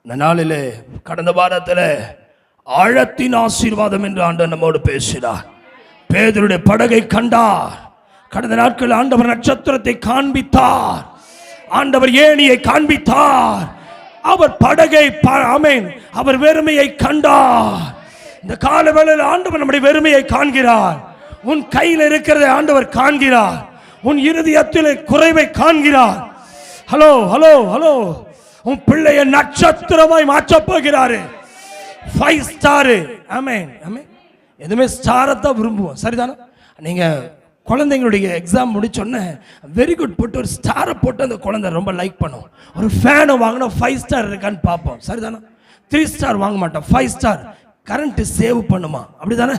இந்த நாளிலே கடந்த வாரத்தில் ஆழத்தின் ஆசீர்வாதம் என்று ஆண்டவர் நம்மோடு பேசினார். பேதுருடைய படகை கண்டார். கடந்த நாட்கள் ஆண்டவர் நட்சத்திரத்தை காண்பித்தார். ஆண்டவர் ஏணியை காண்பித்தார். அவர் படகை ஆமென் அவர் வெறுமையை கண்டார். இந்த காலவேளையில் ஆண்டவர் நம்முடைய வெறுமையை காண்கிறார். உன் கையில் இருக்கிறதை ஆண்டவர் காண்கிறார். உன் இருதயத்தில் குறைவை காண்கிறார். ஹலோ ஹலோ ஹலோ, உன் பிள்ளைய நட்சத்திரமாய் மாற்றப் போகிறாரு. 5 ஸ்டார். ஆமென் ஆமென். எதுவுமே ஸ்டாரை தான் விரும்புவோம், சரிதானா? நீங்க குழந்தைங்களுடைய எக்ஸாம் முடிச்சோன்னே வெரி குட் போட்டு ஒரு ஸ்டாரை போட்டு அந்த குழந்தை ரொம்ப லைக் பண்ணும். ஒரு ஃபேனை வாங்கினா 5 ஸ்டார் இருக்கான்னு பார்ப்போம், சரிதானா? 3 ஸ்டார் வாங்க மாட்டோம், 5 ஸ்டார். கரண்ட் சேவ் பண்ணுமா, அப்படிதானே?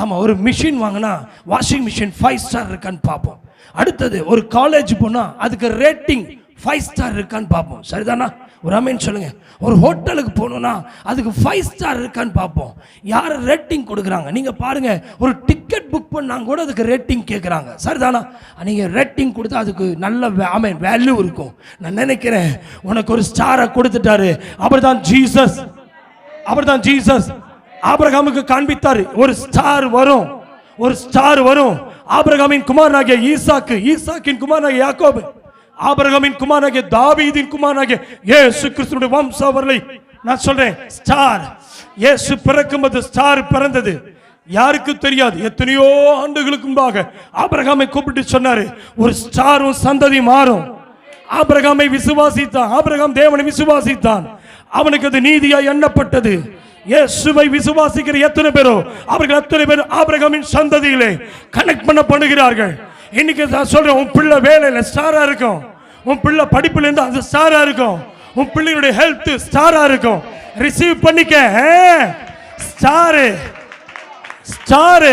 ஆமாம். ஒரு மிஷின் வாங்கினா வாஷிங் மிஷின் 5 ஸ்டார் இருக்கான்னு பார்ப்போம். அடுத்தது ஒரு காலேஜ் போனால் அதுக்கு ரேட்டிங் 5 ஸ்டார் இருக்கான்னு பார்ப்போம், சரிதானா? ஒரு ஆமென் சொல்லுங்க. ஒரு ஹோட்டலுக்கு போகணும்னா அதுக்கு 5 ஸ்டார் இருக்கான்னு பார்ப்போம். யார் ரேட்டிங் கொடுக்குறாங்க நீங்கள் பாருங்க. ஒரு டிக்கெட் புக் பண்ணாங்க கூட அதுக்கு ரேட்டிங் கேட்குறாங்க, சரிதானா? நீங்கள் ரேட்டிங் கொடுத்தா அதுக்கு நல்ல ஆமென் வேல்யூ இருக்கும். நான் நினைக்கிறேன் உனக்கு ஒரு ஸ்டாரை கொடுத்துட்டாரு. அவர் தான் ஜீசஸ். அவர் தான் ஜீசஸ். ஆபிரகாமுக்கு காண்பித்தார். ஒரு ஸ்டார் வரும், ஒரு ஸ்டார் வரும். ஆபிரகாமின் குமாரனாகிய ஈசாக்கு, ஈசாக்கின் குமாரனாகிய யாக்கோபு, ஆபிரகாமின் குமாரனாகிய தாவீதின் குமாரனாகிய இயேசு கிறிஸ்துவின் வம்சாவளி. நான் சொல்றேன் ஸ்டார். இயேசு பிறக்கும்போது ஸ்டார் பிறந்தது. யாருக்கு தெரியாது. எத்தனையோ ஆண்டுகளுக்கு முன்பாக ஆபிரகாமை கூப்பிட்டு சொன்னாரு, ஒரு ஸ்டாரும் சந்ததி மாறும். ஆபிரகாமை விசுவாசித்தான். ஆபிரகாம் தேவனை விசுவாசித்தான். அவனுக்கு அது நீதியாய் எண்ணப்பட்டது. இயேசுவை விசுவாசிக்கிற எத்தனை பேரோ அவர்கள் அத்தனை பேர் ஆபிரகாமின் சந்ததியிலே கனெக்ட் பண்ணப்படுகிறார்கள். இன்னைக்கு நான் சொல்றேன், உன் பிள்ளை வேலையில ஸ்டாரா இருக்கும். உன் பிள்ளை படிப்புல இருந்து அது ஸ்டாரா இருக்கும். உன் பிள்ளைகளுடைய ஹெல்த் ஸ்டாரா இருக்கும். ரிசீவ் பண்ணிக்க. Star star.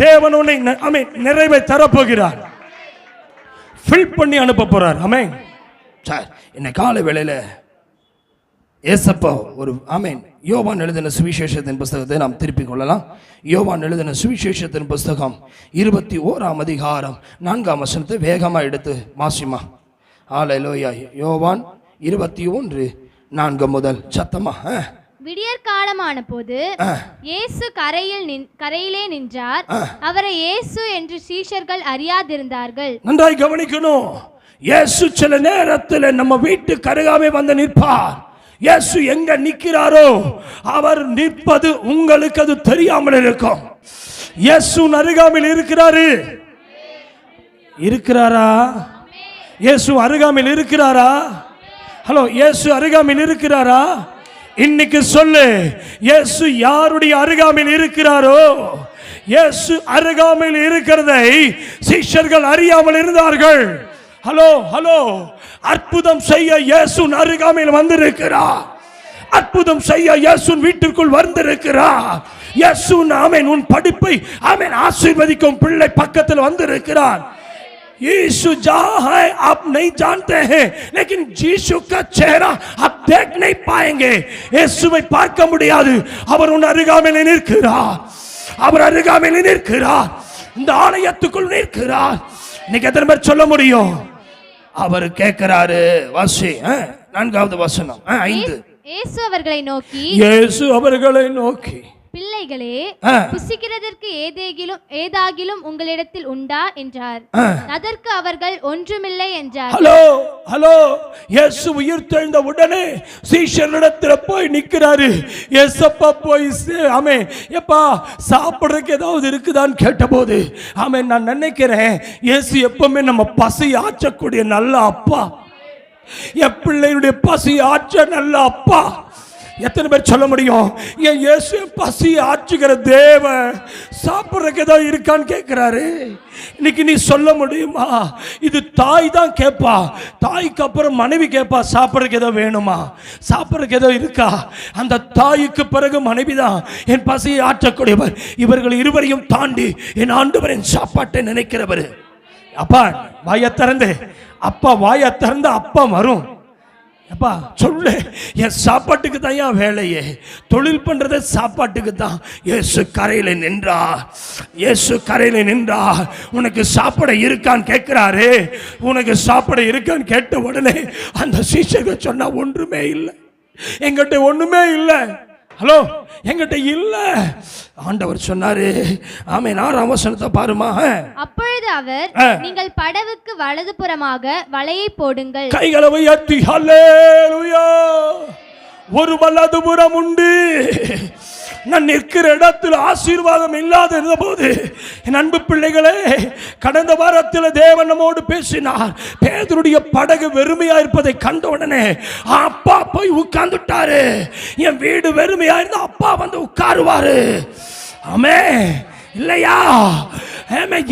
தேவன் உன்னை ஆமென் நிறைவை தரப்போகிறார். ஃபில் பண்ணி அனுப்ப போறார். ஆமென். சார், இந்த காலை வேளையில ஏசப்பா ஒரு ஆமென் யோவான் எழுதின சுவிசேஷத்தின் புஸ்தகத்தை நாம் திருப்பிக் கொள்ளலாம். யோவான் எழுதின சுவிசேஷத்தின் புஸ்தகம் 21ஆம் அதிகாரம் 4ஆம் வசனத்தை வேகமாக எடுத்து வாசிமா. ஹல்லேலூயா. யோவான் 21:4 முதல் சத்தமா. விடியற் காலமான போது இயேசு கரையிலே நின்றார். அவரை இயேசு என்று சீஷர்கள் அறியாதிருந்தார்கள். நன்றாய் கவனிக்கணும். இயேசு சில நேரத்தில் நம்ம வீட்டு கருகாமே வந்து நிற்பார். இயேசு எங்க நிற்கிறாரோ அவர் நிற்பது உங்களுக்கு அது தெரியாமல் இருக்கும். இயேசு அருகாமையில் இருக்கிறாரு. இருக்கிறாரா? இயேசு அருகாமையில் இருக்கிறாரா? ஹலோ, இயேசு அருகாமையில் இருக்கிறாரா? இன்னைக்கு சொல்லு, இயேசு யாருடைய அருகாமையில் இருக்கிறாரோ, இயேசு அருகாமையில் இருக்கிறதை சீஷர்கள் அறியாமல் இருந்தார்கள். ஹலோ ஹலோ, அற்புதம் செய்ய இயேசு அருகாமையில் வந்திருக்கிறார். அற்புதம் செய்ய இயேசு வீட்டிற்குள் வந்திருக்கிறார். இயேசு ஆமென் உன் படிப்பை ஆமென் ஆசீர்வதிக்கும் பிள்ளை பக்கத்தில் வந்திருக்கிறார். यीशु जहाँ है आप नहीं जानते हैं, लेकिन यीशु का चेहरा आप देख नहीं पाएंगे. இயேசுவை பார்க்க முடியாது. அவர் உன் அருகாமையில் நிற்கிறார். அவர் அருகாமையில் நிற்கிறார். இந்த ஆலயத்துக்குள் நிற்கிறார். இன்னைக்கு எத்தனை பேர் சொல்ல முடியும்? அவர் கேட்கிறாரு. வாசி 4வது வசனம் 5. இயேசு அவர்களை நோக்கி, இயேசு அவர்களை நோக்கி, பிள்ளைகளே, புசிக்கிறதற்கு ஏதாகிலும் உங்களிடத்தில் உண்டா என்றார். அதற்கு அவர்கள் ஒன்றுமில்லை என்றார். ஹலோ ஹலோ, இயேசு உயிர்த்தெழுந்த உடனே சீஷரிடத்துல போய் நிக்கிறாரு. இயேசப்பா போய் ஆமென் எப்பா சாப்பிடுறதுக்கு ஏதாவது இருக்குதான்னு கேட்டபோது ஆமென் நான் நினைக்கிறேன் இயேசு எப்பவுமே நம்ம பசி ஆற்றக்கூடிய நல்ல அப்பா. என் பிள்ளையுடைய பசி ஆற்ற நல்ல அப்பா. எத்தனை பேர் சொல்ல முடியும்? என் இயேசு பசி ஆற்றுகிற தேவன். சாப்பிட்றதுக்கு ஏதாவது இருக்கான்னு கேட்கிறாரு. இன்னைக்கு நீ சொல்ல முடியுமா? இது தாய் தான் கேட்பா. தாய்க்கு அப்புறம் மனைவி கேட்பா, சாப்பிட்றதுக்கு ஏதோ வேணுமா, சாப்பிட்றதுக்கு ஏதோ இருக்கா? அந்த தாய்க்கு பிறகு மனைவி தான் என் பசியை ஆற்றக்கூடியவர். இவர்கள் இருவரையும் தாண்டி என் ஆண்டவரின் சாப்பாட்டை நினைக்கிறவர். அப்பா வாயை திறந்து, அப்பா வாயை திறந்து அப்பா வரும். அப்பா சொல்லு, என் சாப்பாட்டுக்கு தான் என் வேலையே, தொழில் பண்றத சாப்பாட்டுக்கு தான். இயேசு கரையில நின்றா, இயேசு கரையில நின்றா. உனக்கு சாப்பிட இருக்கான்னு கேட்கிறாரு. உனக்கு சாப்பிட இருக்கான்னு கேட்ட உடனே அந்த சீஷர்கள் சொன்னா ஒன்றுமே இல்லை. எங்கிட்ட ஒண்ணுமே இல்லை. ஹலோ, எங்கிட்ட இல்ல. ஆண்டவர் சொன்னாரு, ஆமென். 6ஆம் வசனத்தை பாருமா. அப்பொழுது அவர், நீங்கள் படவுக்கு வலதுபுறமாக வலையை போடுங்கள். கைகளை உயர்த்தி ஹல்லேலூயா. ஒரு வலதுபுறம் உண்டு. நான் நிற்கிற இடத்தில் ஆசீர்வாதம் இல்லாத இருந்த போது, என் அன்பு பிள்ளைகளே, கடந்த வாரத்தில் தேவன் நம்மோடு பேசினார். பேதுருடைய படகு வெறுமையா இருப்பதை கண்ட உடனே அப்பா போய் உட்கார்ந்துட்டாரு. என் வீடு வெறுமையா இருந்தா அப்பா வந்து உட்காருவாரு. ஆமே இல்லையா?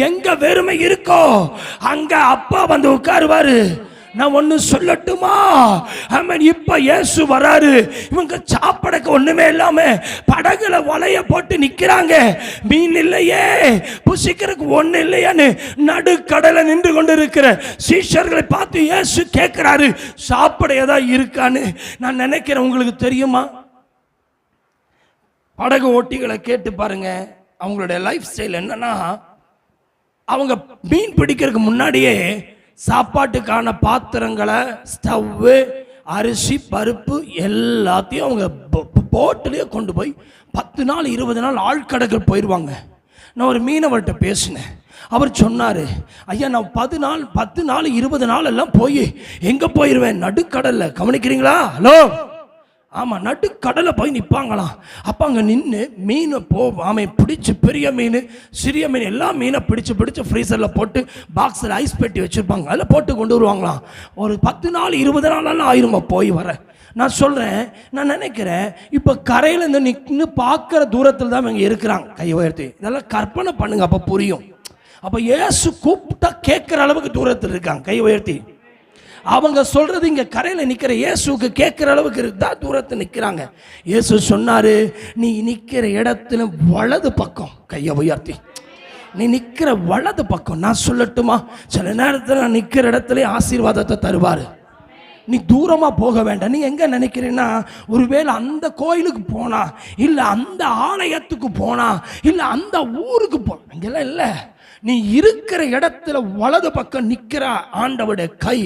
எங்க வெறுமை இருக்கோ அங்க அப்பா வந்து உட்காருவாரு. நான் ஒன்னு சொல்லட்டுமா? இப்ப இயேசு வராரு. இவங்க சாப்பிடக்கு ஒண்ணுமே இல்லாம படகுல வலைய போட்டு நிக்கிறாங்க. மீன் இல்லையே, புசிக்கிறதுக்கு ஒண்ணு இல்லையான்னு நடுக்கடல நின்று கொண்டு இருக்கிற சீஷர்களை பார்த்து இயேசு கேட்கிறாரு, சாப்பிட ஏதாவது இருக்கான்னு. நான் நினைக்கிறேன், உங்களுக்கு தெரியுமா? படகு ஓட்டிகளை கேட்டு பாருங்க. அவங்களுடைய லைஃப் ஸ்டைல் என்னன்னா, அவங்க மீன் பிடிக்கிறதுக்கு முன்னாடியே சாப்பாட்டுக்கான பாத்திரங்களை, ஸ்டவ்வு, அரிசி, பருப்பு எல்லாத்தையும் அவங்க போட்டிலேயே கொண்டு போய் 10 நாள் 20 நாள் ஆழ்கடலுக்கு போயிடுவாங்க. நான் ஒரு மீனவர்கிட்ட பேசினேன். அவர் சொன்னார், ஐயா நான் 10 நாள் 20 நாள் எல்லாம் போய் எங்கே போயிடுவேன்? நடுக்கடலில். கவனிக்கிறீங்களா? ஹலோ, ஆமாம், நடுக்கடலை போய் நிற்பாங்களாம். அப்போ அங்கே நின்று மீனை பிடிச்சி, பெரிய மீன், சிறிய மீன், எல்லா மீனை பிடிச்சி ஃப்ரீசரில் போட்டு பாக்ஸில் ஐஸ் பெட்டி வச்சுருப்பாங்க. அதில் போட்டு கொண்டு வருவாங்களாம். ஒரு 10 நாள் 20 நாளெல்லாம் ஆயிருங்க போய் வர. நான் சொல்கிறேன், நான் நினைக்கிறேன், இப்போ கரையில் இருந்து நின்று பார்க்குற தூரத்தில் தான் இவங்க இருக்கிறாங்க. கையை உயர்த்தி இதெல்லாம் கற்பனை பண்ணுங்க, அப்போ புரியும். அப்போ இயேசு கூப்பிட்டா கேட்குற அளவுக்கு தூரத்தில் இருக்காங்க. கையை உயர்த்தி. அவங்க சொல்றது இங்க கரையில நிக்கிற இயேசுக்கு கேட்கிற அளவுக்கு தான் தூரத்தில் நிக்கிறாங்க. இயேசு சொன்னாரு, நீ நிக்கிற இடத்துல வலது பக்கம், கையை உயர்த்தி, நீ நிக்கிற வலது பக்கம். நான் சொல்லட்டுமா? சில நேரத்தில் நான் நிக்கிற இடத்துல ஆசீர்வாதத்தை தருவாரு. நீ தூரமா போக வேண்டாம். நீ எங்க நினைக்கிறேன்னா, ஒருவேளை அந்த கோயிலுக்கு போனா, இல்ல அந்த ஆலயத்துக்கு போனா, இல்ல அந்த ஊருக்கு போனா, அங்கெல்லாம் இல்ல. நீ இருக்கிற இடத்துல வலது பக்கம் நிக்கிற ஆண்டவருடைய கை.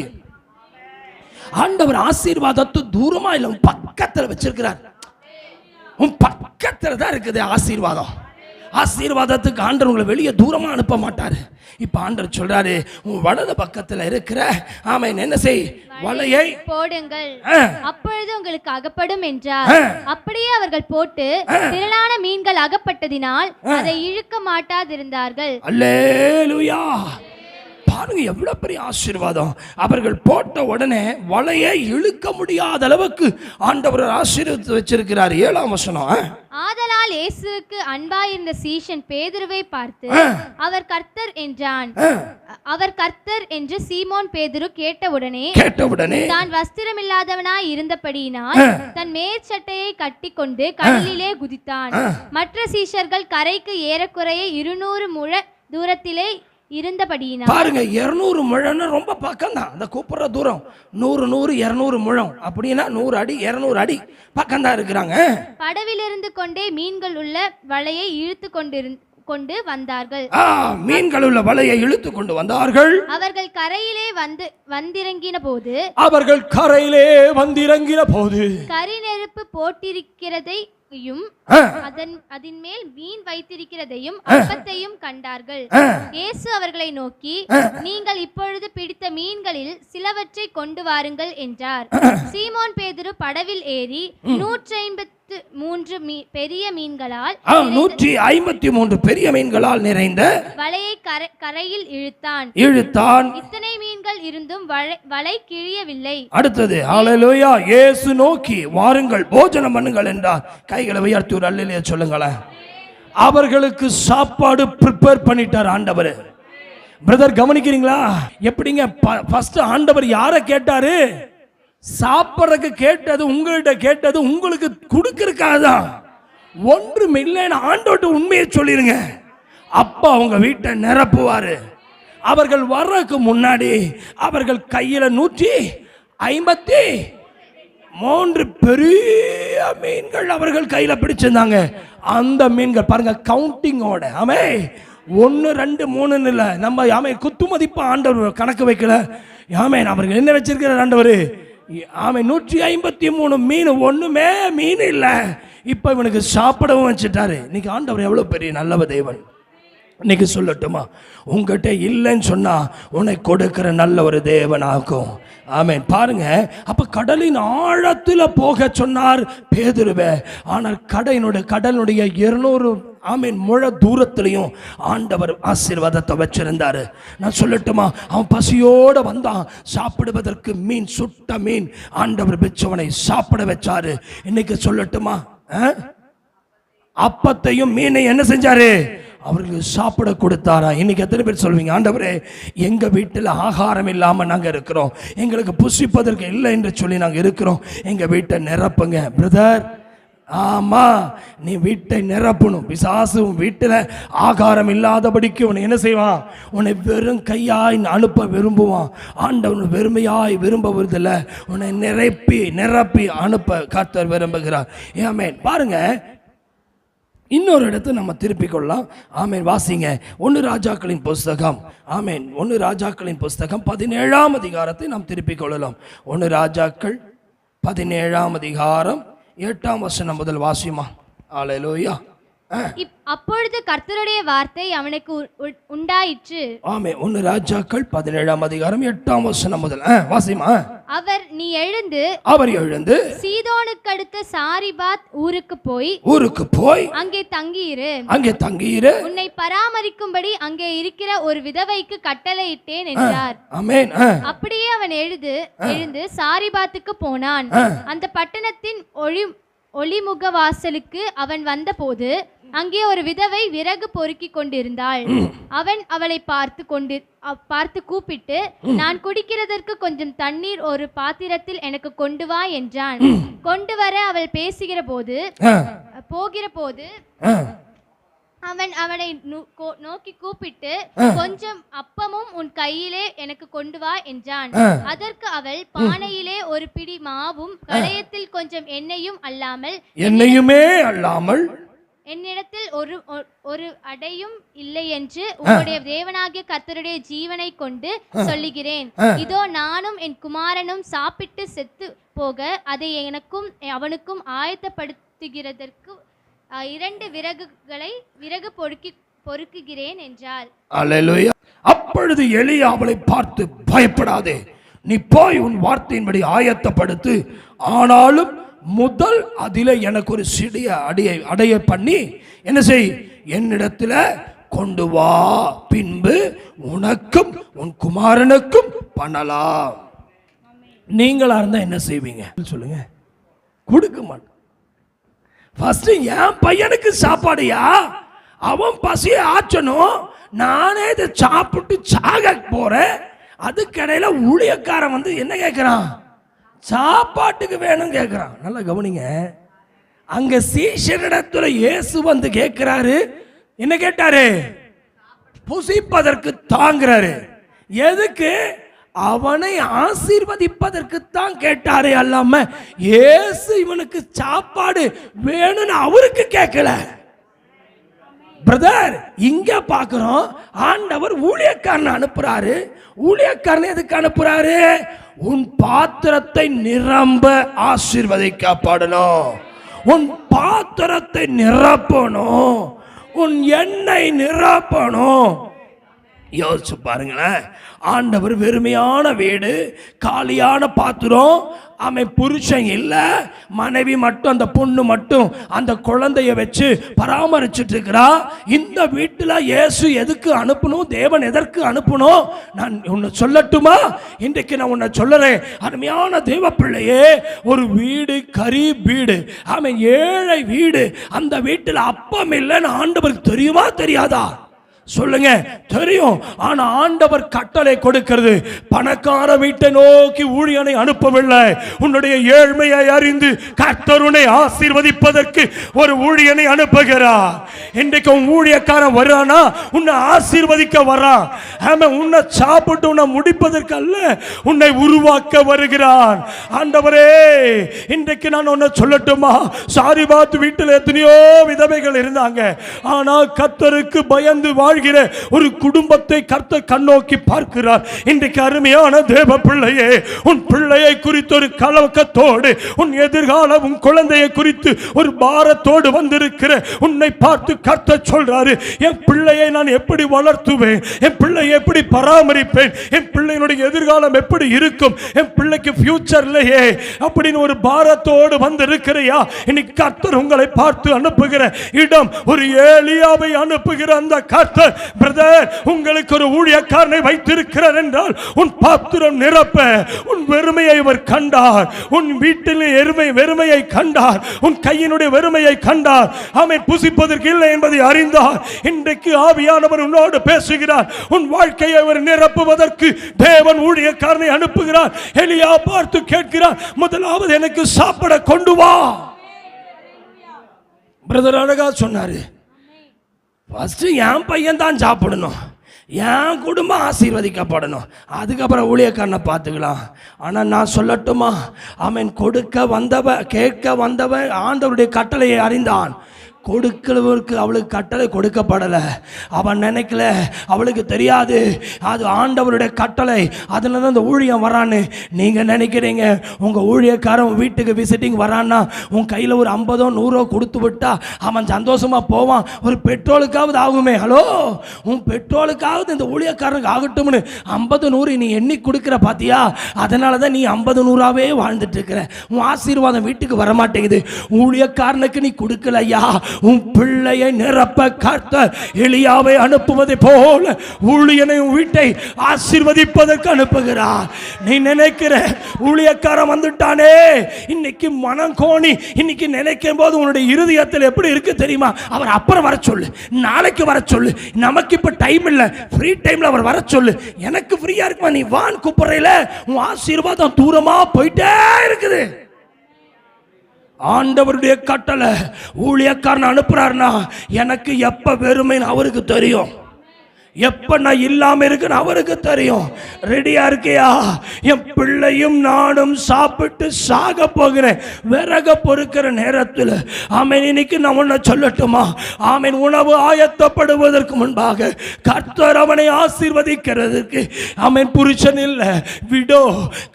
ஆண்டவர் ஆசீர்வாதத்தை தூரமா இல்ல, உன் பக்கத்துல வச்சிருக்கிறார். உன் பக்கத்துல தான் இருக்குது ஆசீர்வாதம். ஆசீர்வாதத்துக்கு ஆண்டவர் உங்களை வெளியே தூரமா அனுப்ப மாட்டாரு. இப்ப ஆண்டவர் சொல்றாரு, உன் வலது பக்கத்துல இருக்கிற ஆமென் என்ன செய்? வலையை போடுங்கள், அப்பொழுது உங்களுக்கு அகப்படும் என்றார். அப்படியே அவர்கள் போட்டு திரளான மீன்கள் அகப்பட்டதினால் அதை இழுக்க மாட்டாதிருந்தார்கள். அல்லேலூயா. பாருங்க எவ்வளவு பெரிய ஆசீர்வாதம். அவர்கள் போட்ட உடனே வலையை இழுக்க முடியாத அளவுக்கு ஆண்டவர் ஆசீர்வதித்து வச்சிருக்கிறார். 7ஆம் வசனம். ஆதலால் இயேசுவுக்கு அன்பாயிருந்த சீஷன் பேதுருவை பார்த்து, அவர் கர்த்தர் என்றான். அவர் கர்த்தர் என்று சீமோன் பேதுரு கேட்டவுடனே தான் வஸ்திரமில்லாதவனாய் இருந்தபடியினால் தன் மேற்சட்டையை கட்டி கொண்டு கடலிலே குதித்தான். மற்ற சீஷர்கள் கரைக்கு ஏறக்குறைய 200 முழ தூரத்திலே இருந்தபடியினால். பாருங்க, 200 முழம்னா ரொம்ப பக்கம் தான். அந்த கூப்பிடுற தூரம் 100 200 முழம் அப்படின்னா 100 அடி 200 அடி பக்கம் தான் இருக்கிறாங்க. படவிலிருந்து கொண்டே மீன்கள் உள்ள வலையை இழுத்து கொண்டு வந்தார்கள். மீன்கள் உள்ள வலையை இழுத்து கொண்டு வந்தார்கள். அவர்கள் கரையிலே வந்திறங்கின போது கரி நெருப்பு போட்டிருக்கிறதையும் அதன் மேல் மீன் வைத்திருக்கிறதையும் அப்பத்தையும் கண்டார்கள். இயேசு அவர்களை நோக்கி, நீங்கள் இப்பொழுது பிடித்த மீன்களில் சிலவற்றை கொண்டு வாருங்கள் என்றார். சீமோன் பேதுரு படவில் ஏறி 153 பெரிய மீன்களால் 153 பெரிய மீன்களால் நிறைந்த வலையை கரையில் இழுத்தான். இத்தனை மீன்கள் இருந்தும் வலை கிழியவில்லை. அடுத்தது ஹல்லேலூயா. இயேசு நோக்கி, வாருங்கள் போஜனம் பண்ணுங்கள் என்றார். கைகளை உயர்த்தி ஒரு அல்லேலூயா சொல்லுங்களேன். அவர்களுக்கு சாப்பாடு ப்ரிப்பேர் பண்ணிட்டார் ஆண்டவர். பிரதர் கவனிக்கிறீங்களா? எப்படிங்க? ஃபர்ஸ்ட் ஆண்டவர் யாரை கேட்டாரு? சாப்பிட்றதுக்கு கேட்டது, உங்கள்கிட்ட கேட்டது உங்களுக்கு கொடுக்கறதுக்காக தான். ஒன்றும் இல்லைன்னு ஆண்டவர்கிட்ட உண்மையை சொல்லிருங்க, அப்பா உங்க வீட்டை நிரப்புவாரு. அவர்கள் வர்றதுக்கு முன்னாடி அவர்கள் கையில 153 பெரிய மீன்கள் அவர்கள் கையில பிடிச்சிருந்தாங்க. அந்த மீன்கள் பாருங்க கவுண்டிங்கோட. ஆமே 1 2 3 இல்ல. நம்ம ஆமே குத்து மதிப்பா ஆண்டவர் கணக்கு வைக்கல. ஆமே அவர்கள் என்ன வச்சிருக்கிறார் ஆண்டவர்? அவன் 153 மீன், ஒண்ணுமே மீன் இல்லை. இப்ப இவனுக்கு சாப்பிடவும் வச்சுட்டாரு. இன்னைக்கு ஆண்டவர் எவ்வளவு பெரிய நல்லவ தேவன். இன்னைக்கு சொல்லட்டுமா, உங்ககிட்ட இல்லைன்னு சொன்னா உன்னை கொடுக்கிற நல்ல ஒரு தேவனாகும். ஆமென். பாருங்க, அப்ப கடலின் ஆழத்துல போக சொன்னார் பேதுருவே. ஆனால் கடலுடைய 200 முழ தூரத்திலையும் ஆண்டவர் ஆசீர்வாதத்தை வச்சிருந்தாரு. நான் சொல்லட்டுமா, அவன் பசியோட வந்தான். சாப்பிடுவதற்கு மீன், சுட்ட மீன் ஆண்டவர் பெற்றவனை சாப்பிட வச்சாரு. இன்னைக்கு சொல்லட்டுமா, அப்பத்தையும் மீனை என்ன செஞ்சாரு? அவர்களுக்கு சாப்பிட கொடுத்தாரா? இன்னைக்கு எத்தனை பேர் சொல்வீங்க, ஆண்டவரே எங்க வீட்டில் ஆகாரம் இல்லாம நாங்க இருக்கிறோம், எங்களுக்கு புசிப்பதற்கு இல்லை என்று சொல்லி நாங்க இருக்கிறோம், எங்க வீட்டை நிரப்புங்க. பிரதர், ஆமா, நீ வீட்டை நிரப்பணும். பிசாசு வீட்டில் ஆகாரம் இல்லாதபடிக்கு உன்னை என்ன செய்வான்? உன்னை வெறும் கையாய் அனுப்ப விரும்புவான். ஆண்டவன் வெறுமையாய் விரும்புவதில்ல, உன்னை நிரப்பி அனுப்ப கர்த்தர் விரும்புகிறார். ஆமென். பாருங்க, இன்னொரு இடத்தை நம்ம திருப்பிக் கொள்ளலாம். ஆமென். வாசிங்க 1 ராஜாக்களின் புஸ்தகம். ஆமென். 1 ராஜாக்களின் புஸ்தகம் 17ஆம் அதிகாரத்தை நாம் திருப்பிக் கொள்ளலாம். 1 ராஜாக்கள் 17ஆம் அதிகாரம் 8ஆம் வசனம் முதல் வாசிமா. அல்லேலூயா. அப்பொழுது கர்த்தருடைய வார்த்தை அவனுக்கு உண்டாயிற்று. ஆமென். 1 ராஜாக்கள் 17ஆம் அதிகாரம் 8ஆம் வசனம் முதல் வாசிமா. அவர் எழுந்து சீதோனுக்கு அடுத்த சாரிபாத் ஊருக்கு போய் அங்கே தங்கியிரு, உன்னை பராமரிக்கும்படி அங்கே இருக்கிற ஒரு விதவைக்கு கட்டளையிட்டேன் என்றார். ஆமென். அப்படியே அவன் எழுந்து சாரிபாத்துக்கு போனான். அந்த பட்டணத்தின் ஒளிமுக வாசலுக்கு அவன் வந்தபோது அங்கே ஒரு விதவை விறகு பொறுக்கி கொண்டிருந்தாள். அவன் அவளை பார்த்து கூப்பிட்டு, நான் குடிக்கிறதற்கு கொஞ்சம் தண்ணீர் ஒரு பாத்திரத்தில் எனக்கு கொண்டு வா என்றான். கொண்டு வர அவள் போகிற போது அவன் அவனை நோக்கி கூப்பிட்டு, கொஞ்சம் அப்பமும் உன் கையிலே எனக்கு கொண்டு வா என்றான். அதற்கு அவள், பானையிலே ஒரு பிடி மாவும் களையத்தில் கொஞ்சம் எண்ணெயுமே அல்லாமல் என்னிடத்தில் ஒரு அடையும் இல்லை என்று உம்முடைய தேவனாகிய கர்த்தருடைய ஜீவனை கொண்டு சொல்லுகிறேன். இதோ நானும் என் குமாரனும் சாப்பிட்டு செத்து போக அதை எனக்கும் அவனுக்கும் ஆயத்தப்படுத்துகிறதற்கு 2 விறகு பொறுக்குகிறேன் என்றாள். அல்லேலூயா. அப்பொழுது எலியா அவளை பார்த்து, பயப்படாதே, நீ போய் உன் வார்த்தையின்படி ஆயத்தப்படுத்து. ஆனாலும் முதல் அதிலே எனக்கு ஒரு சிறிய அடைய பண்ணி என்ன செய், என்னிடத்துல கொண்டு வா, பின்பு உனக்கும் உன் குமாரனுக்கும் பண்ணலாம். நீங்களா இருந்தா என்ன செய்வீங்க சொல்லுங்க? கொடுக்க மாட்டேன். ஃபர்ஸ்ட் என் பையனுக்கு சாப்பாடுயா, அவன் பசியை ஆச்சணும், நானே இதை சாப்பிட்டு சாக போறேன். அதுக்கடையில ஊழியக்காரன் வந்து என்ன கேட்கிறான்? சாப்பாட்டுக்கு வேணும் கேட்கிறான். நல்லா கவனிங்க, அங்க சீஷரிடத்துல இயேசு வந்து கேட்கிறாரு. என்ன கேட்டாரு? புசிப்பதற்கு தாங்கிறாரு. எதுக்கு? அவனை ஆசீர்வதிப்பதற்கு தான் கேட்டாரே அல்லாம இயேசு இவனுக்கு சாப்பாடு வேணும்னு அவருக்கு கேட்கல. பிரதர், இங்க பாக்குறோம் ஆண்டவர் ஊழியக்காரன் அனுப்புறாரு. ஊழியக்காரன் எதுக்கு அனுப்புறாரு? உன் பாத்திரத்தை நிரம்ப ஆசீர்வதிக்கப்படணும், உன் பாத்திரத்தை நிரப்பணும், உன் எண்ணெய் நிரப்பணும். யோசிச்சு பாருங்களேன், ஆண்டவர் வெறுமையான வீடு, காலியான பாத்திரம், அவன் புருஷன் இல்லை, மனைவி மட்டும், அந்த பொண்ணு மட்டும் அந்த குழந்தைய வச்சு பராமரிச்சுட்டு இருக்கிறா. இந்த வீட்டில் இயேசு எதுக்கு அனுப்பணும்? தேவன் எதற்கு அனுப்பணும்? நான் உன்னை சொல்லட்டுமா? இன்றைக்கு நான் உன்னை சொல்லுறேன், அருமையான தேவ பிள்ளையே, ஒரு வீடு கரீப் வீடு, அவன் ஏழை வீடு, அந்த வீட்டில் அப்பம் இல்லைன்னு ஆண்டவருக்கு தெரியுமா தெரியாதா? சொல்லுங்க. தெரியும். ஆனா ஆண்டவர் கட்டளை கொடுக்கிறது, பணக்கார வீட்டை நோக்கி ஊழியனை அனுப்பவில்லை. உன்னுடைய ஏழ்மையை அறிந்து கர்த்தர் உன்னை ஆசீர்வதிப்பதற்கு ஒரு ஊழியனை அனுப்புகிறார். இன்றைக்கு உன் ஊழியக்காரன் வரானா உன்னை ஆசீர்வதிக்க வரான். உன்னை சாப்பிட்டு உன்னை முடிப்பதற்கு அல்ல, உன்னை உருவாக்க வருகிறான். ஆண்டவரே, இன்றைக்கு நான் உன்னை சொல்லட்டுமா? சாரிபாத் வீட்டில் எத்தனையோ விதவைகள் இருந்தாங்க, ஆனால் கர்த்தருக்கு பயந்து வாழ்கிற ஒரு குடும்பத்தை கர்த்தர் கண்ணோக்கி பார்க்கிறார். இன்றைக்கு அருமையான தேவ பிள்ளையே, உன் பிள்ளையை குறித்து ஒரு கலக்கத்தோடு, உன் எதிர்கால உன் குழந்தையை குறித்து ஒரு பாரத்தோடு வந்திருக்கிற உன்னை பார்த்து கர்த்தர் சொல்றாரு, என் பிள்ளையை நான் எப்படி வளர்த்துவேன், என் பிள்ளையை எப்படி பராமரிப்பேன், என் பிள்ளையினுடைய எதிர்காலம் எப்படி இருக்கும், என் பிள்ளைக்கு ஃபியூச்சர் இல்லையே அப்படின்னு ஒரு பாரத்தோடு வந்திருக்கிறையா? இன்னைக்கு கர்த்தர் உங்களை பார்த்து அனுப்புகிற இடம் ஒரு ஏலியாவை அனுப்புகிற அந்த கர்த்தர், பிரதர் உங்களுக்கு ஒரு ஊழியக்காரனை வைத்திருக்கிறார் என்றால் உன் பாத்திரம் நிரப்ப. உன் வெறுமையை அவர் கண்டார், உன் வீட்டில் வெறுமையை கண்டார், உன் கையினுடைய வெறுமையை கண்டார். ஆமென். புசிப்பதற்கு இல்லை என்பதை அறிந்தார். இன்றைக்கு ஆவியானவர் உன்னோடு பேசுகிறார். உன் வாழ்க்கையை அவர் நிரப்புவதற்கு தேவன் ஊழியக்காரனை அனுப்புகிறார். எலியா பார்த்து கேட்கிறார், முதலாவது எனக்கு சாப்பிட கொண்டு வா. பிரதர் அழகா சொன்னாரு, ஃபர்ஸ்ட் என் பையன் தான் சாப்பிடணும், என் குடும்பம் ஆசீர்வதிக்கப்படணும், அதுக்கப்புறம் ஊழியக்காரனை பார்த்துக்கலாம். ஆனால் நான் சொல்லட்டுமா, அவன் கொடுக்க வந்தவன் கேட்க வந்தவன் ஆண்டவருடைய கட்டளையை அறிந்தான். கொடுக்கிறவருக்கு அவளுக்கு கட்டளை கொடுக்கப்படலை. அவன் நினைக்கல, அவளுக்கு தெரியாது அது ஆண்டவருடைய கட்டளை, அதில் தான் அந்த ஊழியம் வரான்னு. நீங்கள் நினைக்கிறீங்க உங்கள் ஊழியக்காரன் வீட்டுக்கு விசிட்டிங் வரான்னா உன் கையில் ஒரு 50 100 கொடுத்து விட்டா அவன் சந்தோஷமாக போவான். ஒரு பெட்ரோலுக்காவது ஆகுமே. ஹலோ, உன் பெட்ரோலுக்காவது இந்த ஊழியக்காரனுக்கு ஆகட்டும்னு 50 100 நீ எண்ணி கொடுக்குற பார்த்தியா? அதனால தான் நீ 50 100ஆவே வாழ்ந்துட்டு இருக்கிற. உன் ஆசீர்வாதம் வீட்டுக்கு வரமாட்டேங்குது. ஊழியக்காரனுக்கு நீ கொடுக்கலையா? உன் பிள்ளையை நிரப்ப கர்த்தர் எலியாவை அனுப்புவதை போல ஊழியனை வீட்டை ஆசீர்வதிப்பதற்கு அனுப்புகிறார். நீ நினைக்கிற ஊழியக்காரன் வந்துட்டானே, இன்னைக்கு மனம் கோணி இன்னைக்கு நினைக்கும் போது உன்னுடைய இருதயத்தில் எப்படி இருக்கு தெரியுமா? அவர் அப்புறம் வர சொல்லு, நாளைக்கு வர சொல்லு, நமக்கு இப்ப டைம் இல்லை, ஃப்ரீ டைம்ல அவர் வர சொல்லு, எனக்கு ஃப்ரீயா இருக்குமா, நீ வான் கூப்பிடுறீல, உன் ஆசீர்வாதம் தூரமா போயிட்டே இருக்குது. ஆண்டவருடைய கட்டளை ஊழியக்காரன் அனுப்புறாருன்னா எனக்கு எப்ப வெறுமைன்னு அவருக்கு தெரியும், எப்ப நான் இல்லாம இருக்குன்னு அவருக்கு தெரியும். ரெடியா இருக்கியா? என் பிள்ளையும் நானும் சாப்பிட்டு சாக போகிறேன் விறக பொறுக்கிற நேரத்தில். ஆமென். இன்னைக்கு நான் உன்னை சொல்லட்டுமா? ஆமென். உணவு ஆயத்தப்படுவதற்கு முன்பாக கர்த்தர் அவனை ஆசீர்வதிக்கிறதுக்கு, ஆமென், புருஷன் இல்லை, விடோ,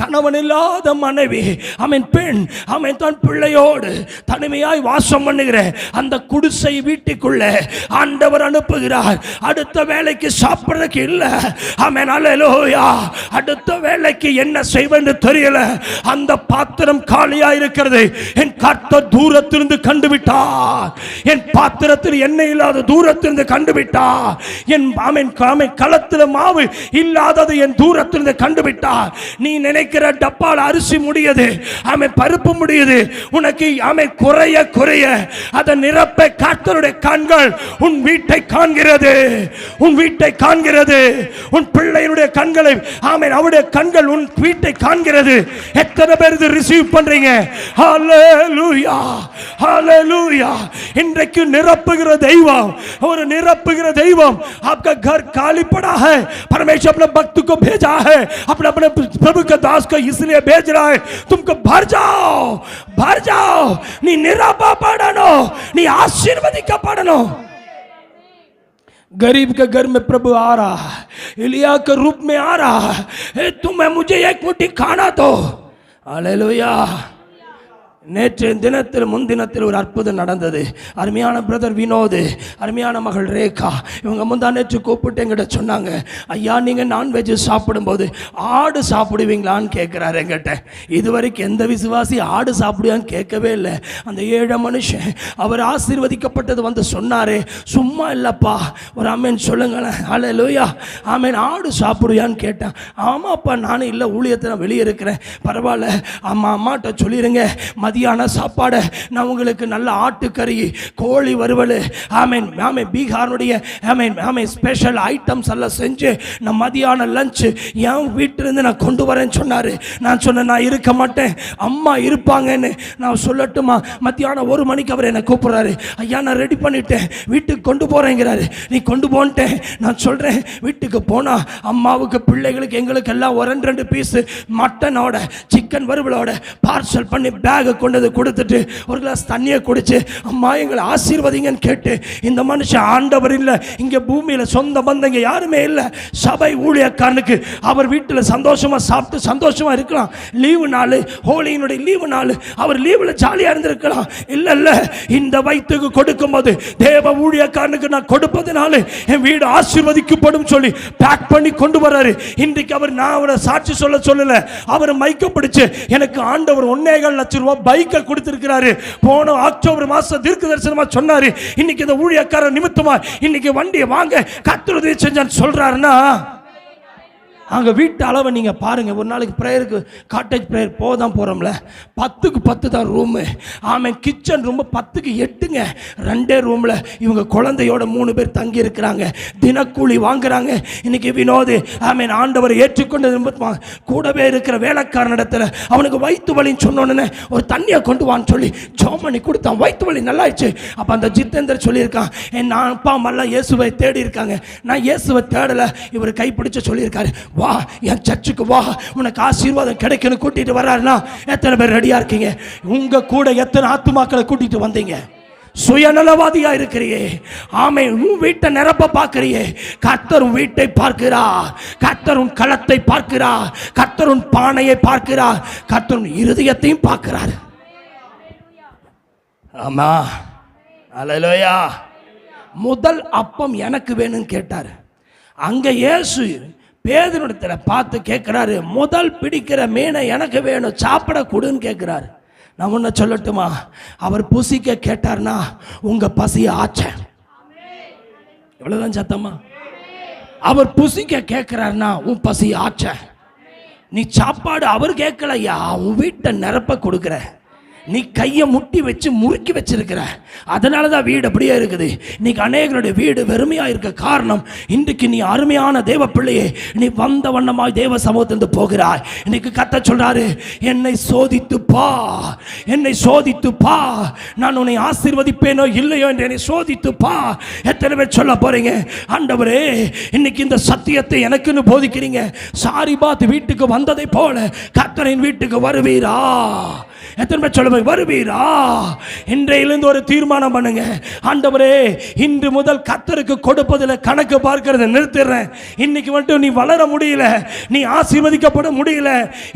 கணவன் இல்லாத மனைவி, ஆமென், பெண், ஆமென், தன் பிள்ளையோடு தனிமையாய் வாசம் பண்ணுகிற அந்த குடிசை வீட்டுக்குள்ள ஆண்டவர் அனுப்புகிறார். அடுத்த வேலைக்கு சாப்பிடுறதுக்கு இல்ல. ஆமென். அல்லேலூயா. அடுத்த வேளைக்கு என்ன செய்வேன்னு தெரியல. அந்த பாத்திரம் காலியா இருக்கிறது. என் கர்த்தர் தூரத்திலிருந்து கண்டுவிட்டார். என் பாத்திரத்தில் எண்ணெய் இல்லாத தூரத்திலிருந்து கண்டுவிட்டார். என் ஆமென் களத்தில் மாவு இல்லாதது என் தூரத்திலிருந்து கண்டுவிட்டார். நீ நினைக்கிற டப்பால் அரிசி முடியுது, ஆமென், பருப்பு முடியுது, உனக்கு ஆமென் குறைய குறைய அதை நிரப்ப கர்த்தருடைய கண்கள் உன் வீட்டை காண்கிறது, உன் வீட்டை காண்கிறது, உன் பிள்ளையுடைய கண்களை, ஆமென், அவருடைய கண்கள் உன் வீட்டை காண்கிறது. எத்தனை பேர் இது ரிசீவ் பண்றீங்க? ஹல்லேலூயா, ஹல்லேலூயா. இன்றைக்கு நிரப்புகிற தெய்வம், ஒரு நிரப்புகிற தெய்வம். आपका घर खाली पड़ा है, परमेश्वर अपने भक्त को भेजा है, अपने अपने प्रभु के दास को इसलिए भेज रहा है, तुमको भर जाओ, भर जाओ. நீ நிரப்பப்படணும், நீ ஆசீர்வதிக்கப்படணும். गरीब के घर में प्रभु आ रहा है, एलिया के रूप में आ रहा है. तुम्हें मुझे एक मुट्ठी खाना दो. हालेलुया. நேற்று தினத்தில் முன்தினத்தில் ஒரு அற்புதம் நடந்தது. அருமையான பிரதர் வினோத், அருமையான மகள் ரேகா, இவங்க முந்தா நேற்று கூப்பிட்டு எங்கிட்ட சொன்னாங்க, ஐயா நீங்கள் நான்வெஜ் சாப்பிடும்போது ஆடு சாப்பிடுவீங்களான்னு கேட்குறாரு எங்கிட்ட. இதுவரைக்கும் எந்த விசுவாசி ஆடு சாப்பிடுவான்னு கேட்கவே இல்லை. அந்த 7 மனுஷன் அவர் ஆசீர்வதிக்கப்பட்டது வந்து சொன்னார். சும்மா இல்லைப்பா, ஒரு ஆமென் சொல்லுங்களேன். அல்லேலூயா. ஆமென். ஆடு சாப்பிடுவியான்னு கேட்டேன். ஆமாப்பா, நானும் இல்லை, ஊழியத்தை நான் வெளியே இருக்கிறேன், பரவாயில்ல, அம்மாட்ட சொல்லிடுங்க, மதியான சாப்பாடு நான் உங்களுக்கு நல்ல ஆட்டுக்கறி, கோழி வறுவல், ஆமென், ஆமென், பீகாருடைய ஆமென், ஆமென், ஸ்பெஷல் ஐட்டம்ஸ் எல்லாம் செஞ்சு நான் மதியான லஞ்ச் என் வீட்டிலிருந்து நான் கொண்டு வரேன்னு சொன்னார். நான் சொன்னேன், நான் இருக்க மாட்டேன், அம்மா இருப்பாங்கன்னு. நான் சொல்லட்டுமா? மத்தியானம் 1 மணிக்கு அவர் என்னை கூப்பிட்றாரு. ஐயா நான் ரெடி பண்ணிட்டேன், வீட்டுக்கு கொண்டு போகிறேங்கிறாரு. நீ கொண்டு போன்ட்டேன். நான் சொல்கிறேன், வீட்டுக்கு போனால் அம்மாவுக்கு, பிள்ளைகளுக்கு, எங்களுக்கு எல்லாம் 2 பீஸு மட்டனோட சிக்கன் வறுவலோட பார்சல் பண்ணி பேக் கொண்டு வந்து கொடுத்துட்டு ஒரு கிளாஸ் தண்ணியை குடிச்சு, அம்மா எங்களை ஆசீர்வதிங்கன்னு கேட்டு, இந்த மனுஷன் ஆண்டவர் இல்லை, இங்கே பூமியில் சொந்த பந்தங்க யாருமே இல்லை, சபை ஊழியக்காரனுக்கு அவர் வீட்டில் சந்தோஷமாக சாப்பிட்டு சந்தோஷமாக இருக்கலாம், லீவு நாள், ஹோலியினுடைய லீவு நாள், அவர் லீவில் ஜாலியாக இருந்திருக்கலாம். இல்லை இல்லை, இந்த வயிற்றுக்கு கொடுக்கும்போது தேவ ஊழியக்காரனுக்கு நான் கொடுப்பதனால என் வீடு ஆசீர்வதிக்கப்படும் சொல்லி பேக் பண்ணி கொண்டு வர்றாரு. இன்றைக்கு அவர், நான் அவரை சாட்சி சொல்ல சொல்லல, அவர் மைக்க பிடிச்சு எனக்கு ஆண்டவர் 1.25 லட்சம் ரூபாய் பைக்கை கொடுத்திருக்கிறாரு. போன அக்டோபர் மாசம் தீர்க்க தரிசனமா சொன்னாரு. இன்னைக்கு இந்த ஊழியக்காரர் நிமித்தமா இன்னைக்கு வண்டியை வாங்க கர்த்தர் உதவி செஞ்சான்னு சொல்றாருன்னா, அங்கே வீட்டு அளவை நீங்கள் பாருங்கள். ஒரு நாளைக்கு ப்ரேயருக்கு காட்டேஜ் ப்ரேயர் போதான் போகிறோம்ல, 10க்கு 10 தான் ரூமு. ஆமாம், கிச்சன் ரூமு 10க்கு 8ங்க. 2 ரூமில் இவங்க குழந்தையோட 3 பேர் தங்கி இருக்கிறாங்க, தினக்கூலி வாங்குறாங்க. இன்னைக்கு வினோது ஆமேன் ஆண்டவர் ஏற்றுக்கொண்டது கூடவே இருக்கிற வேலைக்காரனிடத்தில் அவனுக்கு வயிற்று வலின்னு சொன்னோன்னே ஒரு தண்ணியை கொண்டு வான்னு சொல்லி ஜோம் பண்ணி கொடுத்தான், வயிற்று வலி நல்லாயிடுச்சு. அப்போ அந்த ஜித்தேந்தர் சொல்லியிருக்கான், நான் அப்பா அம்மாலாம் இயேசுவை தேடி இருக்காங்க, நான் இயேசுவை தேடலை, இவர் கைப்பிடிச்சு சொல்லியிருக்காரு, வா என் சர்ச்சுக்கு வா, உனக்கு ஆசீர்வாதம் கிடைக்கணும் கூட்டிட்டு வர்றாருன்னா எத்தனை பேர் ரெடியா இருக்கீங்க? உங்க கூட எத்தனை ஆத்துமாக்களை கூட்டிட்டு வந்தீங்க? சுயநலவாதியா இருக்கிறியே, ஆமை உன் வீட்டை நிரப்ப பார்க்கிறியே, கர்த்தர் உன் வீட்டை பார்க்கிறார், கர்த்தர் உன் களத்தை பார்க்கிறார், கர்த்தர் உன் பானையை பார்க்கிறார், கர்த்தர் உன் இருதயத்தையும் பார்க்கிறார். ஆமா, அல்லேலூயா. முதல் அப்பம் எனக்கு வேணும்னு கேட்டார். அங்க இயேசு பேதுருவிடத்தில் பார்த்து கேட்கிறாரு, முதல் பிடிக்கிற மீனை எனக்கு வேணும், சாப்பிட கொடுன்னு கேட்கிறாரு. நான் ஒன்று சொல்லட்டுமா, அவர் புசிக்க கேட்டார்னா உங்க பசிய ஆச்ச, இவ்வளவுதான் சத்தமா. அவர் புசிக்க கேட்கிறாருன்னா உன் பசி ஆச்ச. நீ சாப்பாடு அவர் கேட்கலையா, உன் வீட்டை நிரப்ப கொடுக்குற, நீ கையை முட்டி வச்சு முறுக்கி வச்சிருக்கிற, அதனால தான் வீடு அப்படியே இருக்குது. இன்னைக்கு அநேகருடைய வீடு வெறுமையா இருக்க காரணம், இன்றைக்கு நீ அருமையான தேவ பிள்ளையே, நீ வந்த வண்ணமாய் தேவ சமூகத்திலிருந்து போகிறாய். இன்னைக்கு கர்த்தர் சொல்றாரு, என்னை சோதித்து பா, என்னை சோதித்து பா, நான் உன்னை ஆசீர்வதிப்பேனோ இல்லையோ என்று என்னை சோதித்து பா. எத்தனை பேர் சொல்ல போறீங்க, ஆண்டவரே இன்னைக்கு இந்த சத்தியத்தை எனக்குன்னு போதிக்கிறீங்க, சாரிபாத் வீட்டுக்கு வந்ததை போல கர்த்தரின் வீட்டுக்கு வருவீரா? எத்தனை பேர் சொல்ல வருவீரா? இன்றையிலிருந்து ஒரு தீர்மானம் பண்ணுங்க, ஆண்டவரே இன்று முதல் கர்த்தருக்கு கொடுப்பதில் கணக்கு பார்க்கறத நிறுத்திடுறேன். இன்னைக்கு மட்டும் நீ வளர முடியல, நீ ஆசீர்வதிக்கப்பட முடியல,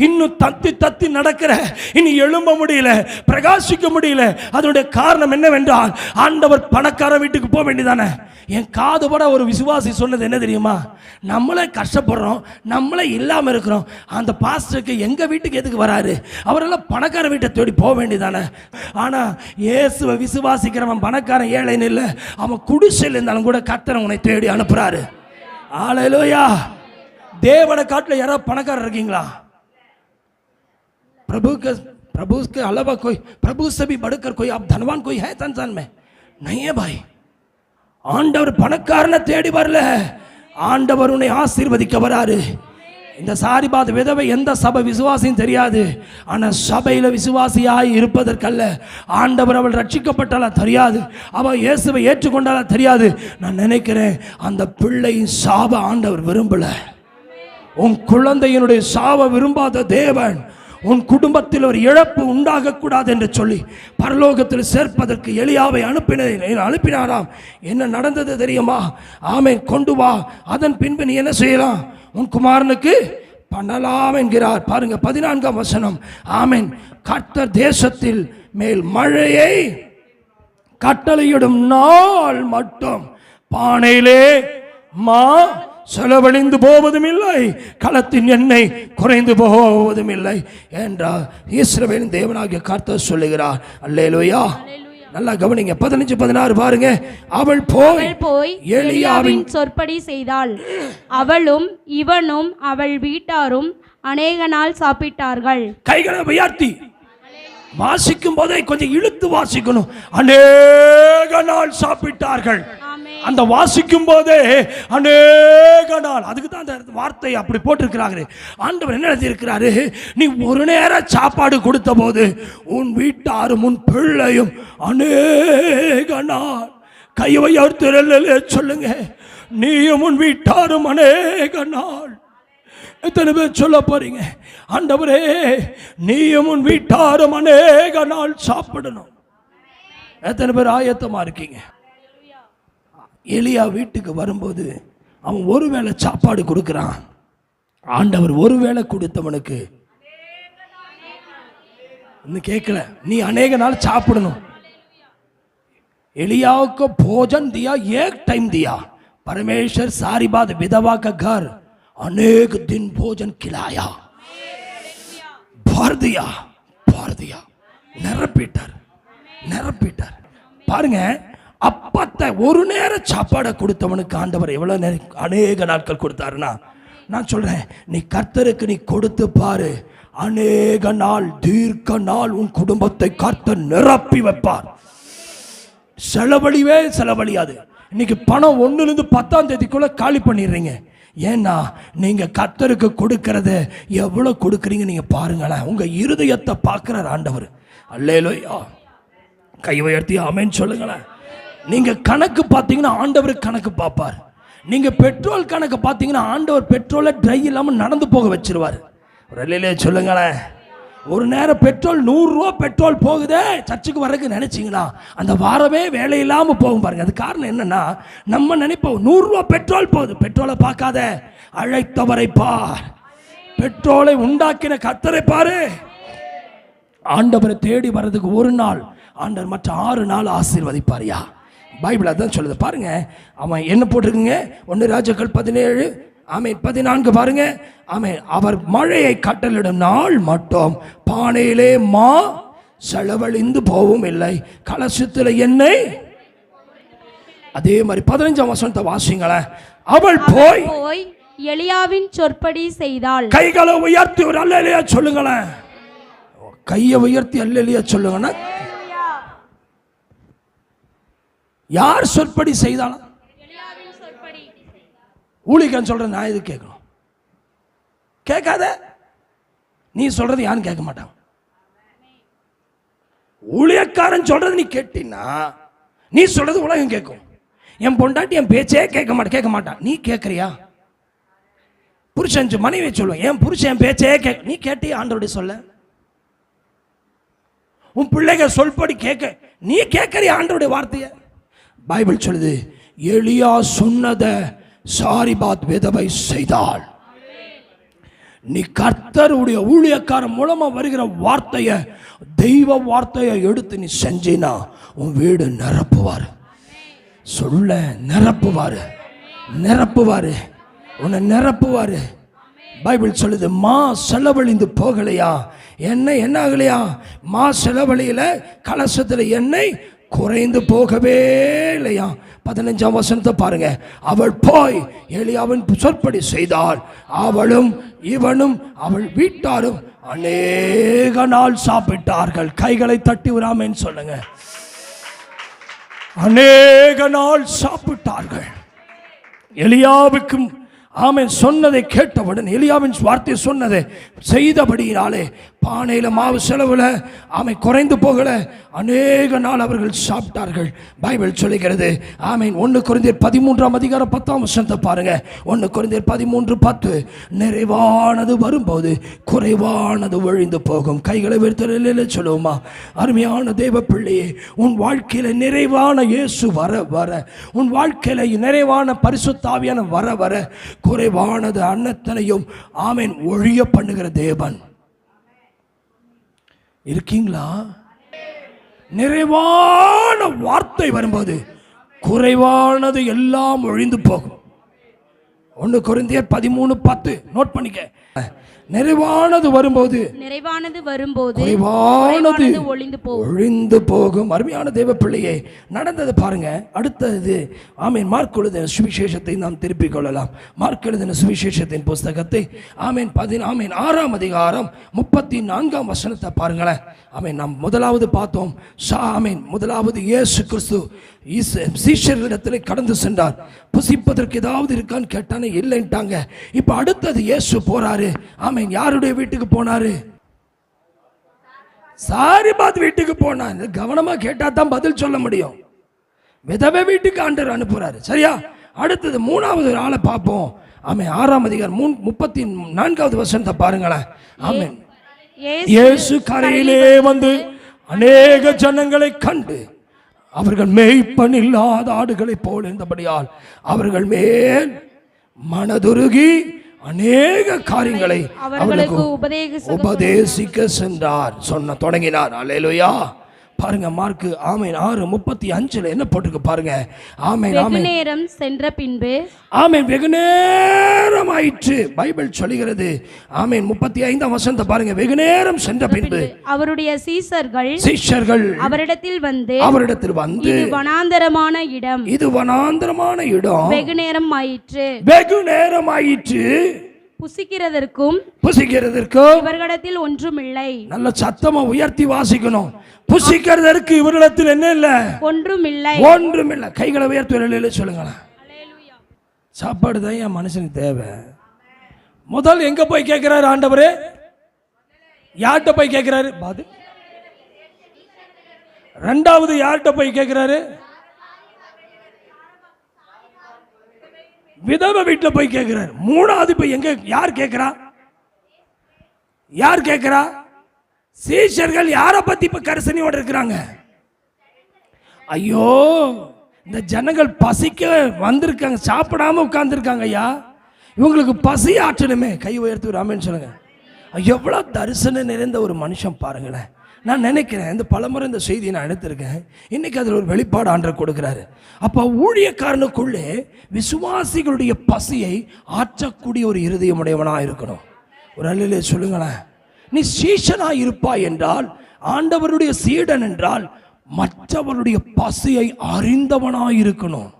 இன்னும் தத்தி தத்தி நடக்கிற, இனி எழும்ப முடியல, பிரகாசிக்க முடியல. அதனுடைய காரணம் என்னவென்றால், ஆண்டவர் பணக்கார வீட்டுக்கு போக வேண்டியதானே. என் காதுபட ஒரு விசுவாசி சொன்னது என்ன தெரியுமா, நம்மளே கஷ்டப்படுறோம், நம்மளே இல்லாம இருக்கிறோம், அந்த பாஸ்டருக்கு எங்க வீட்டுக்கு எதுக்கு வராரு, அவரெல்லாம் பணக்கார வீட்டை தேடி போக வேண்டியதானே. ஆனா இயேசுவை விசுவாசிக்கிறவன் பணக்காரன் ஏழைன்னு இல்லை, அவன் குடிசையில் இருந்தாலும் கூட கர்த்தர் உன்னை தேடி அனுப்புறாரு. ஹல்லேலூயா. தேவனை காட்டுல யாராவது பணக்காரர் இருக்கீங்களா? प्रभु के अलावा कोई, प्रभु से भी बढ़कर कोई आप धनवान कोई है संसार में? नहीं है भाई. ஆண்டவர் பணக்காரனை தேடி வரல, ஆண்டவர் உன்னை ஆசீர்வதிக்க வராரு. இந்த சாரிபாத் விதவை எந்த சபை விசுவாசியும் தெரியாது, ஆனா சபையில விசுவாசியாய் இருப்பதற்கல்ல, ஆண்டவர் அவள் ரட்சிக்கப்பட்டாலா தெரியாது, அவள் இயேசுவை ஏற்றுக்கொண்டாலா தெரியாது. நான் நினைக்கிறேன் அந்த பிள்ளையின் சாப ஆண்டவர் விரும்பல. உன் குழந்தையினுடைய சாப விரும்பாத தேவன் உன் குடும்பத்தில் ஒரு இழப்பு உண்டாக கூடாது என்று சொல்லி பரலோகத்தில் சேர்ப்பதற்கு எலியாவை அனுப்பினாராம். என்ன நடந்தது தெரியுமா? ஆமென், கொண்டு வா, அதன் பின்பு நீ என்ன செய்யலாம், உன் குமாரனுக்கு பண்ணலாம் என்கிறார். பாருங்க 14ஆம் வசனம். ஆமென். கர்த்தர் தேசத்தில் மேல் மழையை கட்டளையிடும் நாள் மட்டும் பானையிலே மா செலவழிந்து போவதும் இல்லை, களத்தின் எண்ணெய் குறைந்து போவதும் இல்லை என்றார் இஸ்ரவேலின் தேவனாகிய கர்த்தர் சொல்லுகிறார். அல்லேலூயா. நல்லா கவனிங்க. 15-16 பாருங்க. அவள் போய் எலியாவின் சொற்படி செய்தாள். அவளும் இவனும் அவள் வீட்டாரும் அநேக நாள் சாப்பிட்டார்கள். கைகளை உயர்த்தி வாசிக்கும் போதே கொஞ்சம் இழுத்து வாசிக்கணும். அநேக நாள் சாப்பிட்டார்கள். அந்த வாசிக்கும் போதே அநேக நாள், அதுக்கு தான் அந்த வார்த்தை அப்படி போட்டிருக்கிறாங்க. ஆண்டவர் என்ன எழுதியிருக்கிறாரு, நீ ஒரு நேரம் சாப்பாடு கொடுத்த போது உன் வீட்டாரும் உன் பிள்ளையும் அநேக நாள். கையை சொல்லுங்க, நீயும் உன் வீட்டாரும் அநேக நாள். எத்தனை பேர் சொல்ல போறீங்க, ஆண்டவரே நீயும் உன் வீட்டாரும் அநேக நாள் சாப்பிடணும்? எத்தனை பேர் ஆயத்தமா இருக்கீங்க? எலியா வீட்டுக்கு வரும்போது அவன் ஒருவேளை சாப்பாடு கொடுக்கிறான். ஆண்டவர் ஒருவேளை கொடுத்தவனுக்கு இன்னும் கேட்கல, நீ அநேக நாள் சாப்பிடணும். एलियाह को भोजन दिया, एक टाइम दिया। परमेश्वर सारी बात विधवा का घर अनेक दिन भोजन खिलाया, भर दिया நிரப்பிட்டார். பாருங்க, அப்பத்தை ஒரு நேரம் சாப்பாடை கொடுத்தவனுக்கு ஆண்டவர் எவ்வளவு அநேக நாட்கள் கொடுத்தாருன்னா, நான் சொல்றேன், நீ கர்த்தருக்கு நீ கொடுத்து பாரு, அநேக நாள் தீர்க்க நாள் உன் குடும்பத்தை கர்த்தர் நிரப்பி வைப்பார். செலவழியாது. இன்னைக்கு பணம் 1லிருந்து 10ஆம் தேதிக்குள்ள காலி பண்ணிடுறீங்க. ஏன்னா நீங்க கர்த்தருக்கு கொடுக்கறத எவ்வளவு கொடுக்கறீங்க நீங்க பாருங்களேன். உங்க இருதயத்தை பார்க்கிறார் ஆண்டவர். அல்லேலூயா. கை உயர்த்தி ஆமென் சொல்லுங்களேன். நீங்க கணக்கு பார்த்தீங்கன்னா ஆண்டவர் கணக்கு பார்ப்பார். நீங்க பெட்ரோல் கணக்கு பார்த்தீங்கன்னா ஆண்டவர் பெட்ரோலை ட்ரை இல்லாம நடந்து போக வச்சிருவார். அல்லேலூயா சொல்லுங்களேன். ஒரு நேரம் பெட்ரோல் 100 ரூபா பெட்ரோல் போகுதே சர்ச்சுக்கு வர்றதுக்கு நினைச்சிங்கன்னா அந்த வாரமே வேலை இல்லாமல் போகும் பாருங்க. அது காரணம் என்னன்னா, நம்ம நினைப்போம் 100 ரூபா பெட்ரோல் போகுது. பெட்ரோலை பார்க்காத, அழைத்தவரை பார். பெட்ரோலை உண்டாக்கின கர்த்தரை பாரு. ஆண்டவரை தேடி வர்றதுக்கு ஒரு நாள் ஆண்டவர் மற்ற 6 நாள் ஆசீர்வதிப்பாரியா. பைபிள் அதான் சொல்லுது பாருங்க. அவன் என்ன போட்டிருக்குங்க, 1 ராஜாக்கள் 17 ஆமென் 14 பாருங்க. ஆமென். அவர் மழையை கட்டளிடும் நாள் மட்டும் பானையிலே மா செலவழிந்து போவும் இல்லை, கலசத்தில் எண்ணெய். அதே மாதிரி 15ஆம் வசனத்தை வாசிங்களேன். அவள் போய் எலியாவின் சொற்படி செய்தாள். கைகளை உயர்த்தி ஒரு அல்லேலூயா சொல்லுங்களேன். கையை உயர்த்தி அல்லேலூயா சொல்லுங்கன்னா, யார் சொற்படி செய்தாலும் ஊழியக்காரன் சொல்ற நான் இது கேட்கணும். கேட்காத, நீ சொல்றது யாரும் கேட்க மாட்டான். ஊழியக்காரன் சொல்றது நீ கேட்டினா நீ சொல்றது உலகம் கேட்கும். என் பொண்டாட்டி என் பேச்சே கேட்க மாட்டான். நீ கேட்கறியா? புருஷன் மனைவி சொல்லுவேன், என் புருஷன் என் பேச்சே நீ கேட்டியா? ஆண்டவருடைய சொல்ல உன் பிள்ளைங்க சொல்படி கேட்க நீ கேட்கறியா? ஆண்டவருடைய வார்த்தைய பைபிள் சொல்லுது. எலியா சொன்னத சாரிபாத் விதவை செய்தாள். நீ கர்த்தருடைய ஊழியக்காரன் மூலமா வருகிற வார்த்தைய, தெய்வ வார்த்தையை எடுத்து நீ செஞ்சினா உன் வீடு நிரப்புவார். சொல்ல நிரப்புவாரு, உன்னை நிரப்புவாரு. பைபிள் சொல்லுது, மா செலவழிந்து போகலையா, எண்ணெய் என்ன ஆகலையா? மா செலவழியில கலசத்துல எண்ணெய் குறைந்து போகவே இல்லையா. 15ஆம் வசனத்தை பாருங்க. அவள் போய் எலியாவின் சொற்படி செய்தாள். அவளும் இவனும் அவள் வீட்டாரும் அநேக நாள் சாப்பிட்டார்கள். கைகளை தட்டி விடாமன்னு சொல்லுங்க. அநேக நாள் சாப்பிட்டார்கள். எலியாவுக்கும் ஆமென் சொன்னதை கேட்டவுடன், எலியாவின் வார்த்தை சொன்னதை செய்தபடியினாலே பானையில மாவு செலவுல ஆமை குறைந்து போகல, அநேக நாள் அவர்கள் சாப்பிட்டார்கள். பைபிள் சொல்லுகிறது ஆமென். 1 கொரிந்தியர் 13ஆம் அதிகாரம் 10ஆம் வசனத்தை பாருங்க. 1 கொரிந்தியர் 13:10 நிறைவானது வரும்போது குறைவானது ஒழிந்து போகும். கைகளை உயர்த்தி சொல்லுவோமா? அருமையான தேவ பிள்ளையே, உன் வாழ்க்கையில நிறைவான இயேசு வர வர, உன் வாழ்க்கையில நிறைவான பரிசுத்த ஆவியான வர வர, குறைவானது அன்னத்தனையும் ஆமென் ஒழிய பண்ணுகிற தேவன் இருக்கீங்களா? நிறைவான வார்த்தை வரும்போது குறைவானது எல்லாம் ஒழிந்து போகும். 1 கொரிந்தியர் 13:10 நோட் பண்ணிக்க. நிறைவானது வரும்போது ஒழிந்து போகும். அருமையான தேவ பிள்ளையே, நடந்தது பாருங்க. அடுத்தது ஆமீன் மார்க் எழுதின சுவிசேஷத்தை நாம் திருப்பிக் கொள்ளலாம். மார்க் எழுதின சுவிசேஷத்தின் புஸ்தகத்தை ஆமீன் 6ஆம் அதிகாரம் 34ஆம் வசனத்தை பாருங்களேன். ஆமீன். நாம் முதலாவது பார்த்தோம். ஆமீன். முதலாவது இயேசு கிறிஸ்து சீஷர்களிடத்தில் கடந்து சென்றார். புசிப்பதற்கு ஏதாவது இருக்கான்னு கேட்டானே, இல்லைன்ட்டாங்க. இப்ப அடுத்தது இயேசு போறாரு. ஆமீன். யாருடைய வீட்டுக்கு போனாரு? சாரிபாத் வீட்டுக்கு போனார். கவனமா கேட்டா தான் பதில் சொல்ல முடியும். விதவை வீட்டுக்கு ஆண்டவர் அனுப்புறாரு. சரியா? அடுத்தது 3வது ஒரு ஆளை பார்ப்போம். ஆமென். 6ஆம் அதிகாரம் 34வது வசனத்தை பாருங்களேன். ஆமென். இயேசு கரையிலே வந்து அநேக ஜனங்களை கண்டு அவர்கள் மேய்ப்பன் இல்லாத ஆடுகளைப் போல் இருந்தபடியால் அவர்கள் மேல் மனதுருகி அநேக காரியங்களை அவர்களுக்கு உபதேசிக்க சென்றார் சொன்ன தொடங்கினார். அல்லேலூயா. பாருங்க மார்க் 6:35 என்ன போட்டிருக்கு பாருங்க. ஆமென். ஆமென். நேரம் சென்ற பின்பு ஆமென். வெகு நேரம் ஆயிற்று பைபிள் சொல்லுகிறது. ஆமென். 35ஆம் வசனத்தை பாருங்க. வெகு நேரம் சென்ற பின்பு அவருடைய சீஷர்கள் அவரிடத்தில் வந்து இது வனாந்தரமான இடம், இது வனாந்தரமான இடம், வெகு நேரம் ஆயிற்று, வெகு நேரம் ஆயிற்று, புசிக்கிறதற்கும் இவர்களிடத்தில் ஒன்றுமில்லை. நல்ல சத்தமா உயர்த்தி வாசிக்கணும். புசிக்கிறதற்கு இவர்களிடத்தில் என்ன இல்ல? ஒன்றுமில்லை. ஒன்றுமில்லை. கைகளை உயர்த்தி சொல்லுங்களேன். சாப்பாடு தான் என் மனுஷனுக்கு தேவை. முதல் எங்க போய் கேட்கிறாரு ஆண்டவரே? யார்கிட்ட போய் கேட்கிறாரு? பாது. ரெண்டாவது யார்கிட்ட போய் கேட்கிறாரு? விதவை வீட்டுல போய் கேட்கிறாரு. மூணாவது போய் எங்க யார் கேட்கிறா? யார் கேட்கிறா? சீஷர்கள் யாரை பத்தி இப்ப கரிசனையோட இருக்கிறாங்க? ஐயோ, இந்த ஜனங்கள் பசிக்க வந்திருக்காங்க, சாப்பிடாம உட்கார்ந்து இருக்காங்க. ஐயா, இவங்களுக்கு பசி ஆற்றணுமே. கை உயர்த்தி ராமன் சொல்லுங்க. எவ்வளவு தரிசனம் நிறைந்த ஒரு மனுஷன் பாருங்களேன். நான் நினைக்கிறேன், இந்த பலமுறை இந்த செய்தியை நான் எடுத்திருக்கேன். இன்னைக்கு அதில் ஒரு வெளிப்பாடு ஆண்டவர் கொடுக்கிறாரு. அப்போ ஊழியக்காரனுக்குள்ளே விசுவாசிகளுடைய பசியை ஆற்றக்கூடிய ஒரு இருதயமுடையவனாக இருக்கணும். ஒரு அல்லையிலே சொல்லுங்களேன். நீ சீஷனாக இருப்பாய் என்றால், ஆண்டவருடைய சீடன் என்றால், மற்றவருடைய பசியை அறிந்தவனாக இருக்கணும்.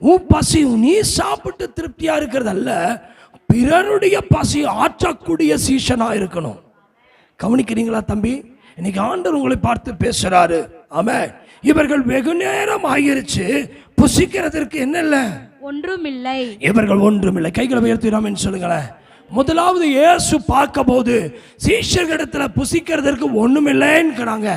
உன் பசி நீ சாப்பிட்டு திருப்தியா இருக்கிறது அல்ல, பிறருடைய பசியை ஆற்றக்கூடிய சீஷனா இருக்கணும். கவனிக்கிறீங்களா தம்பி? இன்னைக்கு ஆண்டவர் உங்களை பார்த்து பேசுறாரு. ஆமென். இவர்கள் வெகு நேரம் ஆகிருச்சு, புசிக்கிறதற்கு என்ன இல்ல? ஒன்றுமில்லை. இவர்கள் ஒன்றுமில்லை. கைகளை உயர்த்திடாமன்னு சொல்லுங்களேன். முதலாவது இயேசு பார்க்க போது சீஷர்களிடத்துல புசிக்கிறதற்கு ஒண்ணுமில்லைன்னுறாங்க.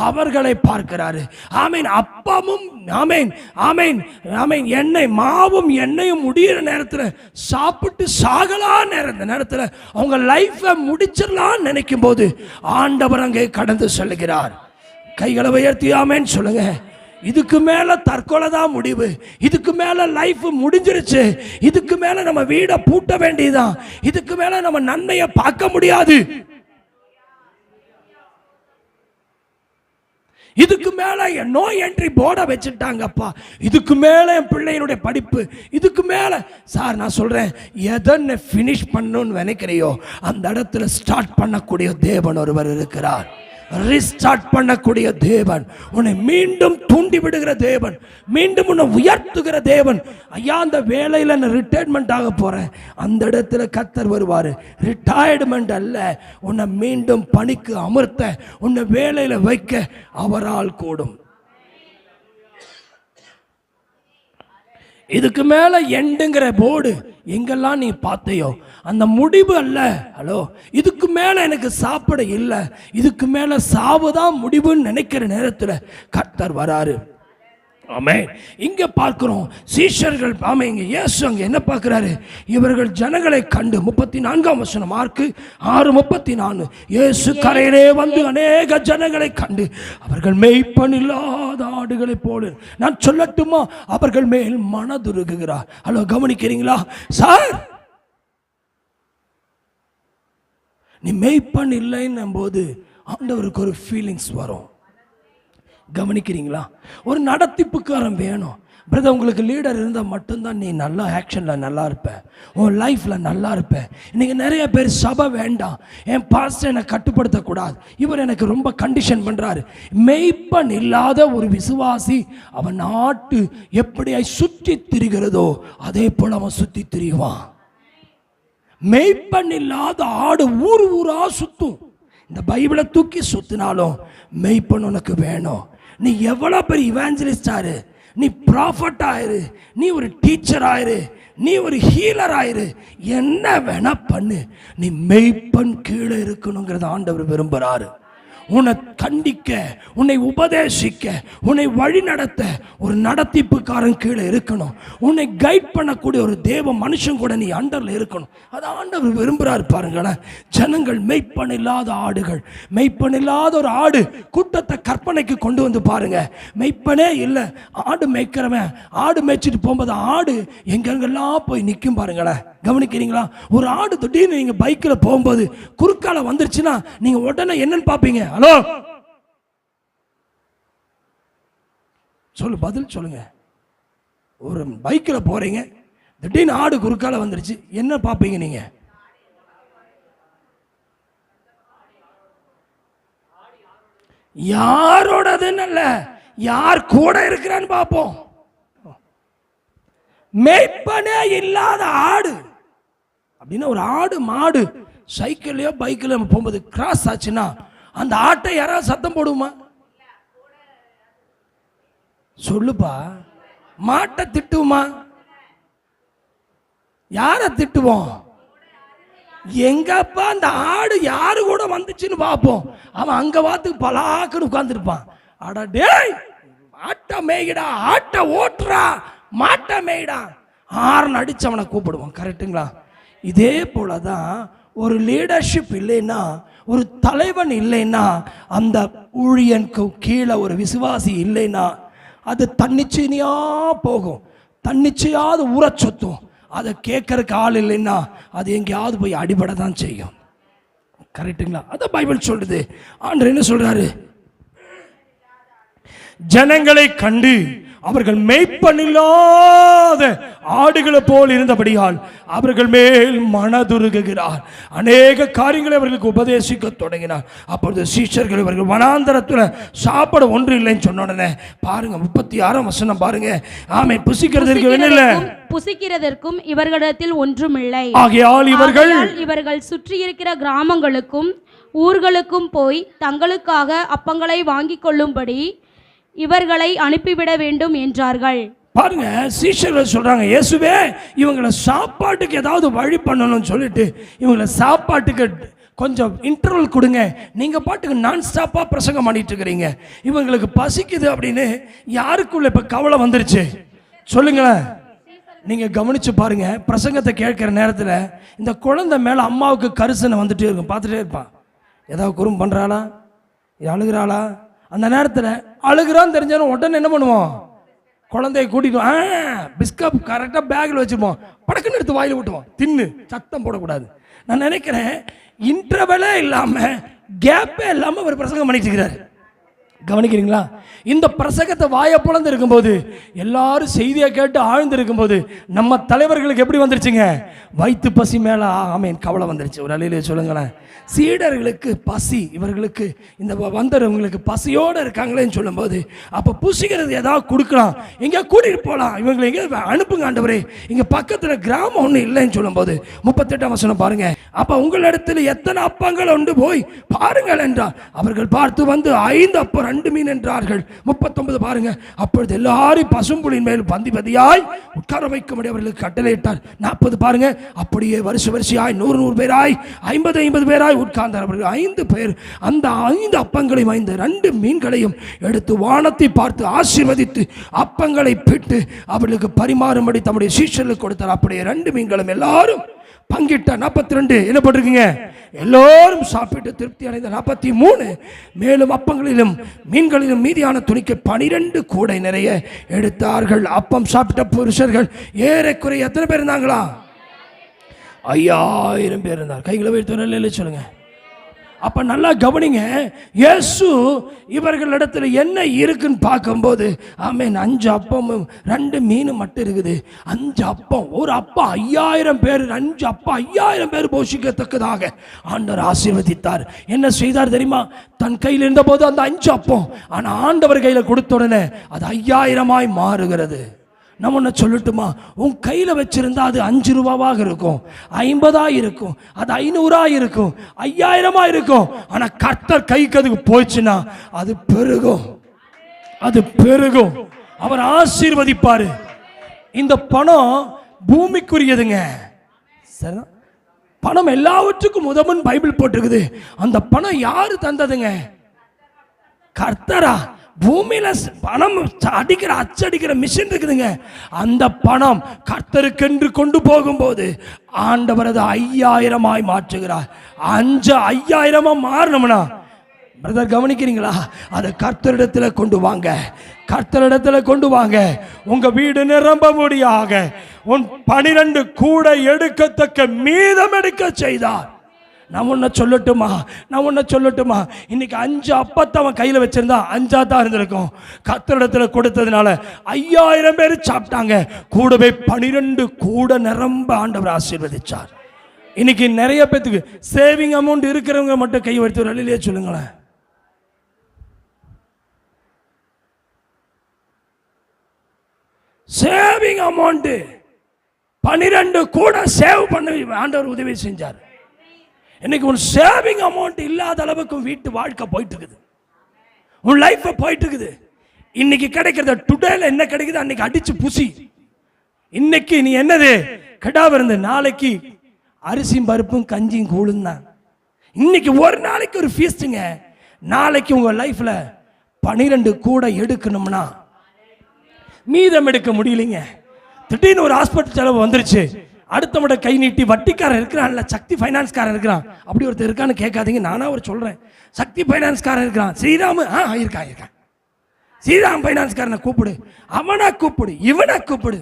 அவர்களை பார்க்கிறாரு. ஆமீன். அப்பமும் ஆமீன் ஆமீன் ஆமீன் எண்ணெய் மாவும் எண்ணெயும் முடிகிற நேரத்தில் சாப்பிட்டு சாகலாம் நேரத்தில் அவங்க லைஃபை முடிச்சிடலாம் நினைக்கும் போது ஆண்டவர் அங்கே கடந்து செல்கிறார். கைகளை உயர்த்தி ஆமேன்னு சொல்லுங்க. இதுக்கு மேல தற்கொலை தான் முடிவு. இதுக்கு மேல லைஃப் முடிஞ்சிருச்சு. இதுக்கு மேல நம்ம வீடை பூட்ட வேண்டியதான். இதுக்கு மேல நம்ம நன்மையை பார்க்க முடியாது. இதுக்கு மேல நோ என்ட்ரி போர்டை வச்சுட்டாங்கப்பா. இதுக்கு மேல என் பிள்ளையினுடைய படிப்பு, இதுக்கு மேல சார் நான் சொல்றேன், எதனை ஃபினிஷ் பண்ணணும்னு நினைக்கிறையோ அந்த இடத்துல ஸ்டார்ட் பண்ணக்கூடிய தேவன் ஒருவர் இருக்கிறார். ரீஸ்டார்ட் பண்ணக்கூடிய தேவன், உன்னை மீண்டும் தூண்டி விடுகிற தேவன், மீண்டும் உன்னை உயர்த்துகிற தேவன். ஐயா, அந்த வேலையில் நான் ரிட்டையர்மெண்ட் ஆக போறேன், அந்த இடத்துல கர்த்தர் வருவார். ரிட்டையர்மெண்ட் அல்ல, உன்னை மீண்டும் பணிக்கு அமர்த்த, உன்னை வேலையில வைக்க அவரால் கூடும். இதுக்கு மேல எண்டுங்கிற போர்டு எங்கெல்லாம் நீ பார்த்தையோ அந்த முடிவு அல்ல. ஹலோ, இதுக்கு மேல எனக்கு சாப்பிட இல்லை, இதுக்கு மேல சாவுதான் முடிவுன்னு நினைக்கிற நேரத்தில் கர்த்தர் வராரு. ஆமென். இங்க பார்க்கிறோம் சீஷர்கள். ஆமென். இங்க இயேசு அங்க என்ன பார்க்கிறாரு? இவர்கள் ஜனங்களை கண்டு 34ஆம் வசனம் மார்க் 6:34. இயேசு கரையிலே வந்து அநேக ஜனங்களை கண்டு அவர்கள் மேய்ப்பன் இல்லாத ஆடுகளை போல, நான் சொல்லட்டுமா, அவர்கள் மேல் மனதுருகுகிறார். Hello, கவனிக்கிறீங்களா sir? நீ மேய்ப்பன் இல்லைன்னும் போது ஆண்டவருக்கு ஒரு ஃபீலிங்ஸ் வரும். கவனிக்கிறீங்களா? ஒரு நடத்திப்புக்காரன் வேணும். பிரதர், உங்களுக்கு லீடர் இருந்தால் மட்டும்தான் நீ நல்லா ஆக்ஷனில் நல்லா இருப்ப, உன் லைஃப்பில் நல்லா இருப்ப. இன்னைக்கு நிறைய பேர் சபை வேண்டாம், என் பாஸ்டர் என்னை கட்டுப்படுத்தக்கூடாது, இவர் எனக்கு ரொம்ப கண்டிஷன் பண்ணுறாரு. மெய்ப்பன் இல்லாத ஒரு விசுவாசி அவன் நாட்டு எப்படியாய் சுற்றி திரிகிறதோ அதே போல் அவன் சுற்றி திரிவான். மெய்ப்பன் இல்லாத ஆடு ஊர் ஊரா சுத்தும். இந்த பைபிளை தூக்கி சுத்தினாலும் மெய்ப்பன் உனக்கு வேணும். நீ எவ்வளவு பெரிய இவாஞ்சலிஸ்ட் ஆயிரு, நீ ப்ராஃபட் ஆயிரு, நீ ஒரு டீச்சர் ஆயிரு, நீ ஒரு ஹீலர் ஆயிரு, என்ன வேணா பண்ணு, நீ மெய்ப்பன் கீழே இருக்கணுங்கிறத ஆண்டவர் விரும்புறாரு. உன்னை கண்டிக்க, உன்னை உபதேசிக்க, உன்னை வழி நடத்த ஒரு நடத்திப்புக்காரன் கீழே இருக்கணும். உன்னை கைட் பண்ணக்கூடிய ஒரு தேவ மனுஷன் கூட நீ அண்டர்ல இருக்கணும். அது ஆண்டவர் விரும்புகிறார். பாருங்களேன், ஜனங்கள் மெய்ப்பன் இல்லாத ஆடுகள். மெய்ப்பன் இல்லாத ஒரு ஆடு கூட்டத்தை கற்பனைக்கு கொண்டு வந்து பாருங்க. மெய்ப்பனே இல்லை, ஆடு மேய்க்கிறவன் ஆடு மேய்ச்சிட்டு போகும்போது ஆடு எங்கெங்கெல்லாம் போய் நிற்கும் பாருங்களேன். கவனிக்கிறீங்களா? ஒரு ஆடு திடீர்னு நீங்க பைக்கில் போகும்போது குறுக்கால வந்துருச்சுன்னா நீங்க உடனே என்னன்னு பார்ப்பீங்க? ஹலோ சொல்லு, பதில் சொல்லுங்க. ஒரு பைக்கில் போறீங்க, திடீர்னு ஆடு குறுக்கால வந்துருச்சு, என்ன பார்ப்பீங்க நீங்க? யாரோடதுன்னு அல்ல, யார் கூட இருக்கிறான்னு பார்ப்போம். மேய்ப்பனே இல்லாத ஆடு அப்படின்னா, ஒரு ஆடு மாடு சைக்கிள்லையோ பைக்கில் போகும்போது கிராஸ் ஆச்சுன்னா அந்த ஆட்டை யாராவது சத்தம் போடுமா? சொல்லுப்பா. மாட்டை திட்டுமா? யார திட்டுவோம்? எங்கப்பா அந்த ஆடு யாரு கூட வந்துச்சுன்னு பார்ப்போம். அவன் அங்க பார்த்து பலாக்குன்னு உட்கார்ந்துருப்பான். அட டேய், ஆட்டை மேய்டா, ஆட்டை ஓட்டுறா, மாட்டை மேய்டா, ஆர்ன் அடிச்சு அவனை கூப்பிடுவான். கரெக்டுங்களா? இதே போலதான் ஒரு லீடர்ஷிப் இல்லைன்னா, ஒரு தலைவன் இல்லைன்னா, அந்த ஊழியனுக்கு கீழே ஒரு விசுவாசி இல்லைன்னா அது தன்னிச்சையா போகும். தன்னிச்சையாவது ஊற சொத்தும். அதை கேட்கறதுக்கு ஆள் இல்லைன்னா அது எங்கேயாவது போய் அடிபட தான் செய்யும். கரெக்டுங்களா? அதான் பைபிள் சொல்லுது. ஆண்டவர் என்ன சொல்றாரு? ஜனங்களை கண்டு அவர்கள் மேய்ப்பனில்லாத ஆடுகளை போல் இருந்தபடியால் அவர்கள் மேல் மனதுருகுகிறார். அநேக காரியங்களை அவர்களுக்கு உபதேசிக்க தொடங்கினார். அப்பொழுது சீஷர்கள் இவர்கள் வனாந்தரத்தில் சாப்பிட ஒன்று இல்லைன்னு சொன்ன உடனே பாருங்க, 36ஆம் வசனம் பாருங்க. ஆமே, புசிக்கிறதற்கும் இவர்களிடத்தில் ஒன்றுமில்லை. ஆகையால் இவர்கள் சுற்றி இருக்கிற கிராமங்களுக்கும் ஊர்களுக்கும் போய் தங்களுக்காக அப்பங்களை வாங்கிக் கொள்ளும்படி இவர்களை அனுப்பிவிட வேண்டும் என்றார்கள். பாருங்க, சீஷர்கள் சொல்றாங்க, இயேசுவே இவங்களை சாப்பாட்டுக்கு ஏதாவது வழி பண்ணணும்னு சொல்லிட்டு இவங்களை சாப்பாட்டுக்கு கொஞ்சம் இன்டர்வல் கொடுங்க. நீங்க பாட்டுக்கு நான் ஸ்டாப்பா பிரசங்கம் பண்ணிட்டு இருக்கிறீங்க, இவங்களுக்கு பசிக்குது அப்படின்னு யாருக்குள்ள இப்ப கவலை வந்துருச்சு? சொல்லுங்களேன். நீங்க கவனிச்சு பாருங்க, பிரசங்கத்தை கேட்கிற நேரத்தில் இந்த குழந்தை மேல அம்மாவுக்கு கரிசனை வந்துட்டே இருக்கும். பார்த்துட்டே இருப்பான். ஏதாவது குறும் பண்றாளா, அழுகிறாளா? அந்த நேரத்தில் அழுகிறான்னு தெரிஞ்சாலும் உடனே என்ன பண்ணுவோம்? குழந்தைய கூட்டிட்டு பிஸ்கப் கரெக்டாக பேக்கில் வச்சுருப்போம், படக்குன்னு எடுத்து வாயில் விட்டுவோம். தின்னு, சத்தம் போடக்கூடாது. நான் நினைக்கிறேன் இன்டர்வலே இல்லாமல் கேப்பே இல்லாமல் ஒரு பிரசங்கம் பண்ணிட்டு இருக்கிறாரு. கவனிக்கிறீங்களா? இந்த பிரசங்கத்தை வாயை புலந்து இருக்கும்போது, எல்லாரும் செய்தியை கேட்டு ஆழ்ந்து இருக்கும்போது நம்ம தலைவர்களுக்கு எப்படி வந்துருச்சுங்க? வயிற்று பசி மேலே ஆமேன் கவலை வந்துருச்சு. ஒரு அலையிலே சொல்லுங்களேன். சீடர்களுக்கு பசி, இவர்களுக்கு இந்த வந்தவங்களுக்கு பசியோடு இருக்காங்களேன்னு சொல்லும்போது, அப்போ புசிக்கிறது ஏதாவது கொடுக்கலாம், எங்கேயா கூட்டிகிட்டு போகலாம், இவங்களை எங்கேயா அனுப்புங்க ஆண்டவரே, இங்கே பக்கத்தில் கிராமம் ஒன்றும் இல்லைன்னு சொல்லும்போது 38ஆம் வசனம் பாருங்க. அப்போ உங்களிடத்தில் எத்தனை அப்பங்கள் உண்டு போய் பாருங்கள் என்றார். அவர்கள் பார்த்து வந்து 5 அப்பம் 2 மீன் என்றார்கள். 39 பாருங்க. அப்பொழுது எல்லாரும் பசும்புலின் மேல் பந்தி பதியாய் உட்கார வைக்கும்படி அவர்களுக்கு கட்டளையிட்டார். 40 பாருங்க. அப்படியே வரிசையாய் 100 பேராய் 50 பேராய் உட்கார்ந்தார். அவர்கள் 5 பேர் அந்த 5 அப்பங்களையும் 2 மீன்களையும் எடுத்து வானத்தை பார்த்து ஆசீர்வதித்து அப்பங்களை பிட்டு அவர்களுக்கு பரிமாறும்படி தம்முடைய சீஷர்களுக்கு கொடுத்தார். அப்படியே 2 மீன்களும் எல்லாரும் பங்கிட்ட. 42 என்ன போட்டிருக்கீங்க? எல்லோரும் சாப்பிட்டு திருப்தி அடைந்த. 43 மேலும் அப்பங்களிலும் மீன்களிலும் மீதியான துணிக்கு 12 கூடை நிறைய எடுத்தார்கள். அப்பம் சாப்பிட்ட புருஷர்கள் ஏறக்குறைய எத்தனை பேர் இருந்தாங்களா? 5000 பேர் இருந்தார். கைகளை வைத்து சொல்லுங்க. அப்ப நல்லா கவனிங்க. இயேசு இவர்களிடத்துல என்ன இருக்குன்னு பார்க்கும்போது, ஆமென், 5 அப்பமும் 2 மீனும் மட்டும் இருக்குது. 5 அப்பம், ஒரு அப்பம் 5000 பேர், 5 அப்பம் 5000 பேர் போஷிக்கத்தக்கதாக ஆண்டவர் ஆசீர்வதித்தார். என்ன செய்தார் தெரியுமா? தன் கையில் இருந்த போது அந்த 5 அப்பம், ஆனா ஆண்டவர் கையில கொடுத்த உடனே அது 5000ஆய் மாறுகிறது. நம்ம ஒன்று சொல்லட்டுமா? உன் கையில் வச்சிருந்தா அது 5 ரூபாவாக இருக்கும், 50 இருக்கும், அது 500 இருக்கும், 5000 இருக்கும். ஆனா கர்த்தர் கைக்கு அதுக்கு போச்சுன்னா அது பெருகும், அது பெருகும். அவர் ஆசீர்வதிப்பாரு. இந்த பணம் பூமிக்குரியதுங்க. சரி, பணம் எல்லாவற்றுக்கும் உதவுன்னு பைபிள் போட்டிருக்குது. அந்த பணம் யாரு தந்ததுங்க? கர்த்தரா? பூமியில பணம் அச்சடிக்கிற மிஷின் இருக்குதுங்க. அந்த பணம் கர்த்தருக்கென்று கொண்டு போகும்போது ஆண்டவர் அதை 5000 மாற்றுகிறார். 5000 மாறணும்னா பிரதர் கவனிக்கிறீங்களா? அதை கர்த்தரிடத்துல கொண்டு வாங்க, கர்த்தரிடத்துல கொண்டு வாங்க. உங்க வீடு நிரம்ப முடியாக உன் 12 கூட எடுக்கத்தக்க மீதம் எடுக்க செய்தார். நான் ஒன்ன சொல்லட்டுமா, இன்னைக்கு 5 அப்பத்தை அவன் கையில் வச்சிருந்தா 5 தான் இருந்திருக்கும். கர்த்தரிடத்துல கொடுத்ததுனால 5000 பேர் சாப்பிட்டாங்க. கூடவே 12 கூட நிரம்ப ஆண்டவர் ஆசீர்வதிச்சார். இன்னைக்கு நிறைய பேத்துக்கு சேவிங் அமௌண்ட் இருக்கிறவங்க மட்டும் கை வைத்து வெளியிலே சொல்லுங்களேன். சேவிங் அமௌண்ட் 12 கூட சேவ் பண்ண ஆண்டவர் உதவி செஞ்சார். இன்னைக்கு உன் சேவிங் அமௌண்ட் இல்லாத அளவுக்கு வீட்டு வாழ்க்கை போயிட்டு இருக்குது, உன் லைஃப் போயிட்டு இருக்குது. இன்னைக்கு கிடைக்கிறத டுடேல என்ன கிடைக்குது அன்னைக்கு அடிச்சு புசி. இன்னைக்கு நீ என்னது கடா விருந்து, நாளைக்கு அரிசியும் பருப்பும் கஞ்சியும் கூழும் தான். இன்னைக்கு ஒரு நாளைக்கு ஒரு ஃபீஸ்டுங்க. நாளைக்கு உங்க லைஃப்ல 12 கூட எடுக்கணும்னா மீதம் எடுக்க முடியலைங்க. திடீர்னு ஒரு ஹாஸ்பிட்டல் செலவு வந்துருச்சு. அடுத்த முறை கை நீட்டி வட்டிக்காரன் இருக்கிறான்ல, சக்தி ஃபைனான்ஸ்காரன் இருக்கிறான், அப்படி ஒருத்தர் இருக்கான்னு கேட்காதீங்க, நானா ஒரு சொல்றேன். சக்தி ஃபைனான்ஸ்காரன் இருக்கிறான், ஸ்ரீராம் இருக்கான். ஸ்ரீராம் ஃபைனான்ஸ்காரனை கூப்பிடு, அவனை கூப்பிடு, இவனை கூப்பிடு.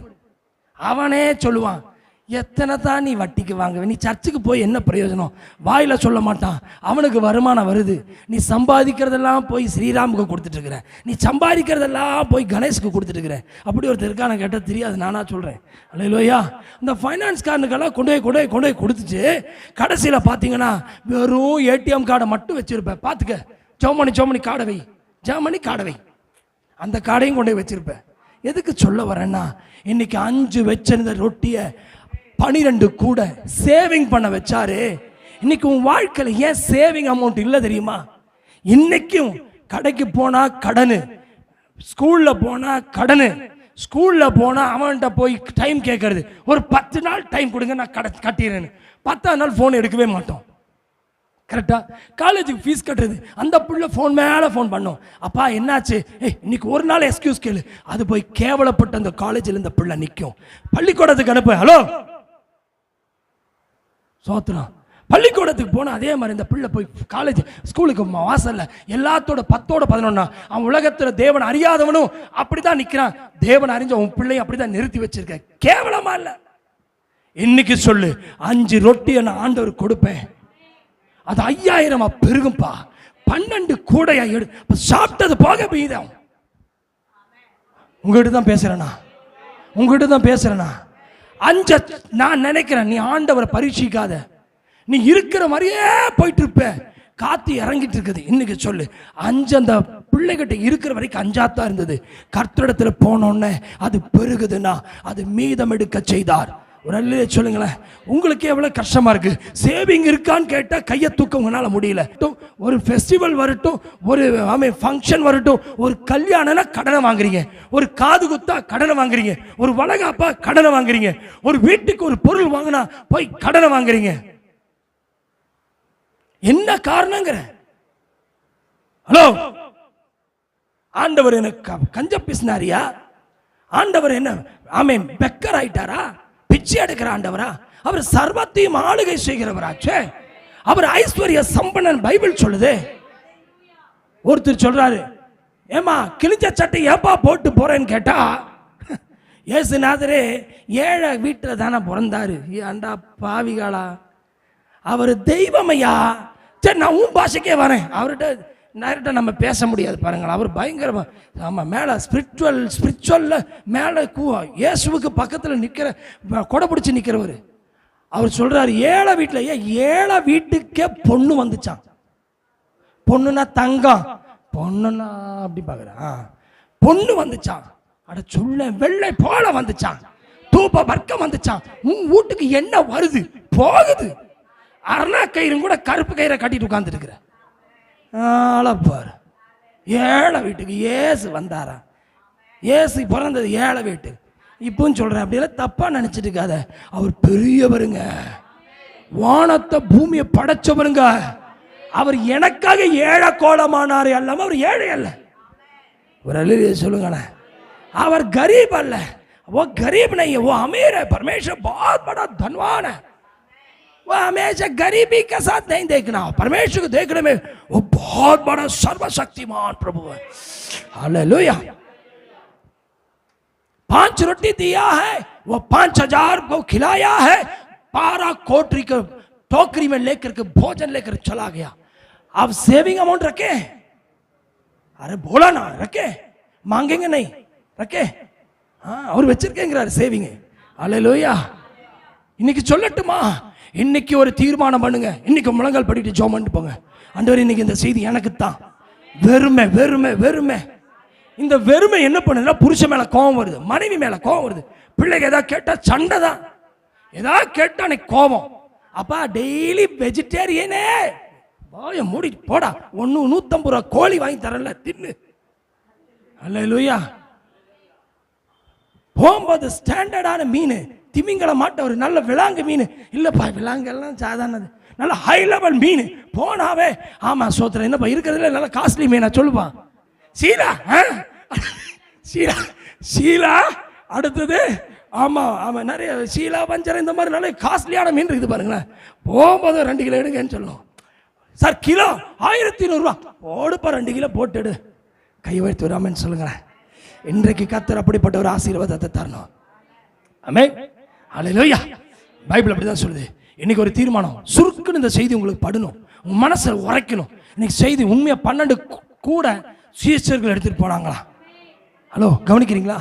அவனே சொல்லுவான், எத்தனை தான் நீ வட்டிக்கு வாங்குவ, நீ சர்ச்சுக்கு போய் என்ன பிரயோஜனம்? வாயில சொல்ல மாட்டான், அவனுக்கு வருமானம் வருது. நீ சம்பாதிக்கிறதெல்லாம் போய் ஸ்ரீராமுக்கு கொடுத்துட்டு இருக்கிற, நீ சம்பாதிக்கிறதெல்லாம் போய் கணேஷுக்கு கொடுத்துட்டு இருக்கிற. அப்படி ஒருத்தர் இருக்கான கேட்டால் தெரியாது, நானா சொல்றேன். அல்லேலூயா. இந்த ஃபைனான்ஸ்காரனுக்கெல்லாம் கொண்டு போய் கொடுத்துச்சு. கடைசியில் பார்த்தீங்கன்னா வெறும் ஏடிஎம் கார்டை மட்டும் வச்சிருப்பேன். பார்த்துக்க, ஜெர்மனி கார்டை வை, அந்த கார்டையும் கொண்டு போய் வச்சிருப்பேன். எதுக்கு சொல்ல வரேன்னா, இன்னைக்கு 5 வச்சிருந்த ரொட்டியை 12 கூட சேவிங் பண்ண வச்சாரு. இன்னைக்கு உன் வாழ்க்கையில் ஏன் சேவிங் அமௌண்ட் இல்லை தெரியுமா? இன்னைக்கும் கடைக்கு போனா கடனு, ஸ்கூல்ல போனா கடனு, ஸ்கூல்ல போனா அவன்கிட்ட போய் டைம் கேட்கறது. ஒரு 10 நாள் டைம் கொடுங்க, நான் கட்டிடுறேன்னு. 10ஆம் நாள் போன் எடுக்கவே மாட்டோம். கரெக்டா? காலேஜுக்கு ஃபீஸ் கட்டுறது, அந்த பிள்ளை ஃபோன் மேலே ஃபோன் பண்ணோம். அப்பா என்னாச்சு? இன்னைக்கு ஒரு நாள் எக்ஸ்கியூஸ் கேளு. அது போய் கேவலப்பட்ட அந்த காலேஜில் இந்த பிள்ளை நிற்கும். பள்ளிக்கூடத்துக்கு அனுப்பு, ஹலோ சோத்திரம். பள்ளிக்கூடத்துக்கு போனால் அதே மாதிரி இந்த பிள்ளை போய் காலேஜ் ஸ்கூலுக்கு வாசல்ல எல்லாத்தோட 10ஓட 11 அவன் உலகத்தில் தேவன் அறியாதவனும் அப்படிதான் நிற்கிறான். தேவன் அறிஞ்ச உன் பிள்ளையும் அப்படிதான் நிறுத்தி வச்சிருக்க. கேவலமா இல்லை? இன்னைக்கு சொல்லு, 5 ரொட்டியை நான் ஆண்டவர் கொடுப்பேன், அது 5000 பெருகும்பா. 12 கூடையா சாப்பிட்டது போக மீதம். உங்ககிட்ட தான் பேசுறேனா? 5 நான் நினைக்கிறேன், நீ ஆண்டவரை பரீட்சிக்காத, நீ இருக்கிற மாதிரியே போயிட்டு இருப்ப. காத்து இறங்கிட்டு இருக்குது. இன்னைக்கு சொல்லு, 5 அந்த பிள்ளைகிட்ட இருக்கிற வரைக்கும் 5 தான் இருந்தது. கர்த்தரிடத்துல போனோன்னே அது பெருகுதுன்னா அது மீதம் எடுக்க செய்தார். ஒரு நல்ல சொல்லுங்களேன். உங்களுக்கு எவ்வளவு கஷ்டமா இருக்கு? சேவிங் இருக்கான்னு கேட்டா கையை தூக்க உங்களால முடியல. ஒரு ஃபெஸ்டிவல் வரட்டும், ஒரு ஃபங்க்ஷன் வரட்டும், ஒரு கல்யாணம்னா கடனை வாங்குறீங்க, ஒரு காது குத்தா கடனை வாங்குறீங்க, ஒரு வளகாப்பா கடனை வாங்குறீங்க, ஒரு வீட்டுக்கு ஒரு பொருள் வாங்கினா போய் கடனை வாங்குறீங்க. என்ன காரணங்கிற? ஹலோ, ஆண்டவர் எனக்கு கஞ்ச பிசினாரியா? ஆண்டவர் என்ன பெக்கர் ஆயிட்டாரா? பிச்சை எடுக்கிற ஆண்டவரா? அவர் சர்வத்தையும் ஆளுகை செய்கிறவராச்சே. அவர் ஐஸ்வர்ய சம்பன்னன் பைபிள் சொல்லுது. ஒருத்தர் சொல்றாரு, ஏமா கிழிஞ்ச சட்டை ஏப்பா போட்டு போறேன்னு கேட்டா, இயேசுநாதரே ஏழை வீட்டில் தானே பிறந்தாரு. ஏண்டா பாவிகளா, அவர் தெய்வமையா. சரி, நான் உன் பாஷைக்கே வரேன். அவர்கிட்ட நேரத்தை நம்ம பேச முடியாது பாருங்களா. அவர் பயங்கரமா ஆமாம் மேலே ஸ்பிரிச்சுவல்ல மேலே இயேசுவுக்கு பக்கத்தில் நிற்கிற கொடை பிடிச்சி நிற்கிறவர். அவர் சொல்றாரு, ஏழை வீட்டுக்கே பொண்ணு வந்துச்சான். பொண்ணுனா தங்கம், பொண்ணுனா அப்படி பார்க்குறேன், பொண்ணு வந்துச்சான். அட சொல்ல, வெள்ளை போல வந்துச்சான், தூப வர்க்கம் வந்துச்சான். உன் வீட்டுக்கு என்ன வருது போகுது? அரணா கயிறும் கூட கருப்பு கயிறை கட்டிட்டு உட்கார்ந்துட்டு இருக்கிற ஆளப்பார். ஏழை வீட்டுக்கு ஏசு வந்தாரா? ஏசு பிறந்தது ஏழை வீட்டு. இப்பவும் சொல்றேன், அப்படியெல்லாம் தப்பா நினைச்சிட்டு இருக்காத. அவர் பெரியவருங்க, வானத்தை பூமியை படைச்சவருங்க. அவர் எனக்காக ஏழை கோலமானாரே அல்லாம அவர் ஏழை அல்ல. ஒரு அல்லேலூயா சொல்லுங்களேன். அவர் गरीब அல்ல, वो गरीब नहीं है, वो अमीर है. परमेश्वर बहुत बड़ा धनवान है. वो हमेशा गरीबी के साथ नहीं देखना, परमेश्वर को देखने में वो बहुत बड़ा सर्वशक्तिमान प्रभु है. हालेलुया. 5 रोटी दिया है, वो 5000 को खिलाया है. 12 कोठरी को टोकरी में लेकर के भोजन लेकर चला गया. आप सेविंग अमाउंट रखे? अरे बोला ना, रखे, मांगेंगे नहीं, रखे. हाँ, और வச்சிருக்கேங்கறார் சேவிங். ஹalleluya. இன்னைக்கு சொல்லட்டுமா, இன்னைக்கு ஒரு தீர்மானம் பண்ணுங்க. இன்னைக்கு முழங்கால் படிட்டு ஜெபம் பண்ணிட்டு போங்க. ஆண்டவரே, இன்னைக்கு இந்த செய்தி எனக்கு தான். வெறுமை வெறுமை வெறுமை. இந்த வெறுமை என்ன பண்ணுதுன்னா, புருஷன் மேல கோபம் வருது, மனைவி மேல கோபம் வருது, பிள்ளைங்க ஏதாவது கேட்டா சண்டை தான், ஏதாவது கேட்டா எனக்கு கோபம். அப்பா டெய்லி வெஜிடேரியனே, வாய மூடி போடா, 150 ரூபா கோழி வாங்கி தரல, தின்னு. அல்லேலூயா. போகும்போது ஸ்டாண்டர்டான மீன், திமிங்கல மாட்ட ஒரு நல்ல விலாங்கு மீன் இல்லப்பா, விலாங்கெல்லாம் சாதாரணது, நல்ல ஹை லெவல் மீன் போனாவே, ஆமா சோத்திரம் என்னப்பா இருக்கிறதுல நல்ல காஸ்ட்லி மீனா சொல்லுவான். சீலா, சீலா சீலா. அடுத்தது ஆமா ஆமா, நிறைய சீலா வஞ்சரம் இந்த மாதிரி நல்ல காஸ்ட்லியான மீன் இருக்குது பாருங்களேன். போகும்போது 2 கிலோ எடுங்கன்னு சொல்லுவோம். சார் கிலோ 1200 ரூபா, போடுப்பா 2 கிலோ போட்டு எடு. கை வைத்து வராமன்னு சொல்லுங்களேன். இன்றைக்கு கர்த்தர் அப்படிப்பட்ட ஒரு ஆசீர்வாதத்தை தரணும். ஆமென். ஹalleluya. பைபிள் அப்படிதான் சொல்லுது. இன்னைக்கு ஒரு தீர்மானம், சுருக்குன்னு இந்த செய்தி உங்களுக்கு படணும், உங்க மனசுல உரைக்கணும். இன்னைக்கு செய்தி உண்மையா 12 கூட சீஷர்கள் எடுத்துட்டு போனாங்களா? ஹலோ, கவனிக்கிறீங்களா?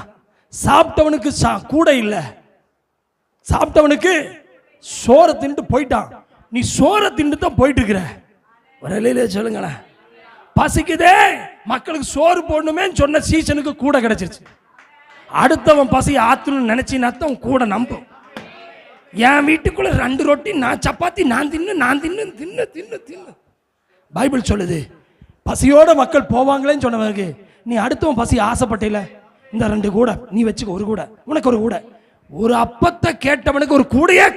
சாப்பிட்டவனுக்கு கூட இல்ல, சாப்பிட்டவனுக்கு சோறை தின்ட்டு போயிட்டான். நீ சோறை தின்ட்டு தான் போயிட்டு இருக்கிற. ஒரு அல்லேலூயா சொல்லுங்களேன். பசிக்குதே, மக்களுக்கு சோறு போடணுமே சொன்ன சீசனுக்கு கூட கிடைச்சிருச்சு. அடுத்தவன் பசி ஆத்தணும்னு நினைச்சினாத்தான் கூட நம்பும். என் வீட்டுக்குள்ள 2 ரொட்டி, நான் சப்பாத்தி, நான் தின்னு தின்னு தின்னு தின்னு. பைபிள் சொல்லுது, பசியோட மக்கள் போவாங்களேன்னு சொன்னவருக்கு நீ அடுத்தவன் பசி ஆசைப்பட்டில, இந்த 2 கூட நீ வச்சுக்க, ஒரு கூட உனக்கு, ஒரு கூட. ஒரு அப்பத்தை கேட்டவனுக்கு ஒரு கூடையே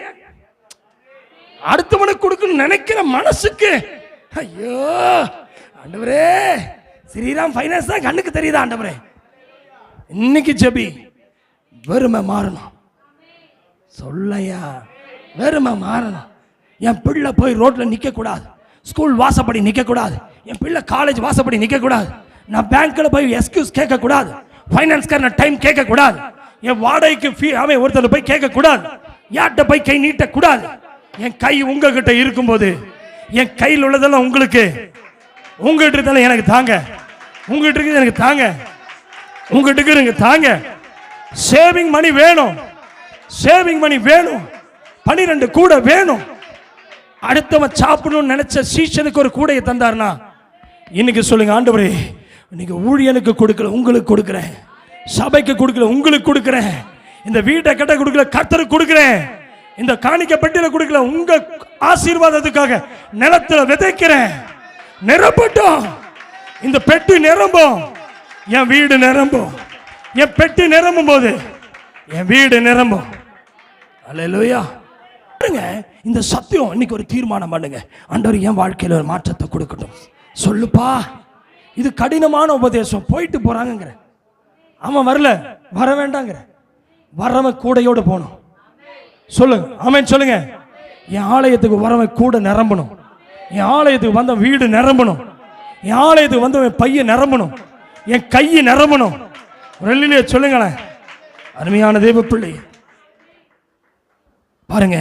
அடுத்தவனுக்கு கொடுக்கணும்னு நினைக்கிற மனசுக்கு, ஐயோ ஆண்டவரே, ஸ்ரீராம் ஃபைனான்ஸ் தான் கண்ணுக்கு தெரியுதா ஆண்டவரே? இன்னைக்கு ஜெபி, வெறுமை மாறணும். சொல்லையா, வெறுமை மாறணும். என் பிள்ளை போய் ரோட்ல நிக்க கூடாது, ஸ்கூல் வாசப்படி நிக்க கூடாது, என் பிள்ளை காலேஜ் வாசப்படி நிக்க கூடாது, நான் பேங்க்ல போய் எக்ஸ்கியூஸ் கேட்க கூடாது, ஃபைனான்ஸ்காரன டைம் கேட்க கூடாது, என் வாடகைக்கு ஃபீ அவன் ஒருத்தர் போய் கேட்க கூடாது, யார்கிட்ட போய் கை நீட்ட கூடாது. என் கை உங்ககிட்ட இருக்கும்போது, என் கையில் உள்ளதெல்லாம் உங்களுக்கு, உங்ககிட்ட இருந்தாலும் எனக்கு தாங்க, உங்ககிட்ட இருக்குது எனக்கு தாங்க, உங்ககிட்ட இருக்குது எனக்கு தாங்க. சேவிங் மணி வேணும், சேவிங் மணி வேணும், 12 கூட வேணும். அடுத்தவன் சாப்பிடணும்னு நினைச்ச சீஷனுக்கு ஒரு கூடையை தந்தார்னா, இன்னைக்கு சொல்லுங்க, ஆண்டவரே இன்னைக்கு ஊழியனுக்கு கொடுக்கல, உங்களுக்கு கொடுக்கிறேன். சபைக்கு கொடுக்கல, உங்களுக்கு கொடுக்கிறேன். இந்த வீட்டை கட்ட கொடுக்கல, கர்த்தருக்கு கொடுக்கிறேன். இந்த காணிக்கை பெட்டியில கொடுக்கல, உங்க ஆசீர்வாதத்துக்காக நிலத்துல விதைக்கிறேன். நிரப்பட்டும், இந்த பெட்டி நிரம்பும், என் வீடு நிரம்பும். என் பெட்டி நிரம்பும் போது என் வீடு நிரம்பும். அல்லேலூயா. இந்த சத்தியம் இன்னைக்கு ஒரு தீர்மானம் பண்ணுங்க. ஆண்டவர் என் வாழ்க்கையில ஒரு மாற்றத்தை கொடுக்கட்டும். சொல்லுப்பா, இது கடினமான உபதேசம், போயிட்டு போறாங்க, அவன் வரல, வர வேண்டாங்கிற, வரவன் கூடையோடு போகணும். சொல்லுங்க, ஆமென் சொல்லுங்க. என் ஆலயத்துக்கு வரவன் கூட நிரம்பணும், என் ஆலயத்துக்கு வந்த வீடு நிரம்பணும், என் ஆலயத்துக்கு வந்த பையன் நிரம்பணும், என் கையை நிரம்பணும். சொல்லுங்களேன். அருமையான தேவ பிள்ளை பாருங்க,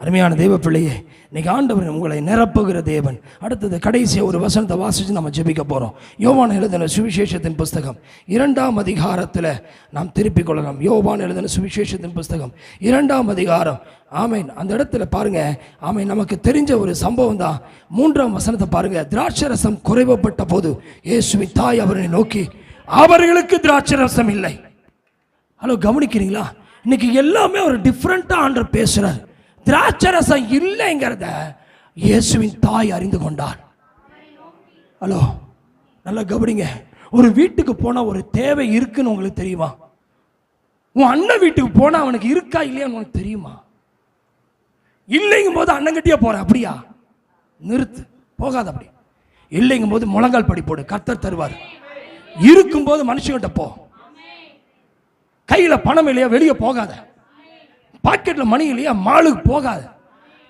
அருமையான தேவ பிள்ளையே, இன்னைக்கு ஆண்டவர் உங்களை நிரப்புகிற தேவன். அடுத்தது கடைசி ஒரு வசனத்தை வாசிச்சு நம்ம ஜெபிக்க போறோம். யோவான் எழுதின சுவிசேஷத்தின் புஸ்தகம் 2ஆம் அதிகாரத்தில் நாம் திருப்பிக் கொள்ளலாம். யோவான் எழுதின சுவிசேஷத்தின் புஸ்தகம் 2ஆம் அதிகாரம். ஆமேன். அந்த இடத்துல பாருங்க, ஆமேன், நமக்கு தெரிஞ்ச ஒரு சம்பவம் தான். 3ஆம் வசனத்தை பாருங்க. திராட்சரசம் குறைவுபட்ட போது இயேசுவின் தாய் அவரை நோக்கி, அவர்களுக்கு திராட்சரசம் இல்லை. ஹலோ, கவனிக்கிறீங்களா? இன்னைக்கு எல்லாமே ஒரு டிஃப்ரெண்டா ஆண்டவர் பேசுறார். திராட்சரசம் இல்லைங்கிறத இயேசுவின் தாய் அறிந்து கொண்டார். ஹலோ, நல்லா கவனிங்க. ஒரு வீட்டுக்கு போனா ஒரு தேவை இருக்குன்னு உங்களுக்கு தெரியுமா? உன் அண்ணன் வீட்டுக்கு போனா அவனுக்கு இருக்கா இல்லையான்னு உனக்கு தெரியுமா? இல்லைங்கும் போது அண்ணன் கிட்டே போற, அப்படியா? நிறுத்து. போகாத. அப்படி இல்லைங்கும் போது முழங்கால் படி போடு, கர்த்தர் தருவார். இருக்கும்போது மனுஷங்கிட்ட போ. கையில பணம் இல்லையா வெளியே போகாத. பாக்கெட்ல மணி இல்லையா மாலுக்கு போகாத.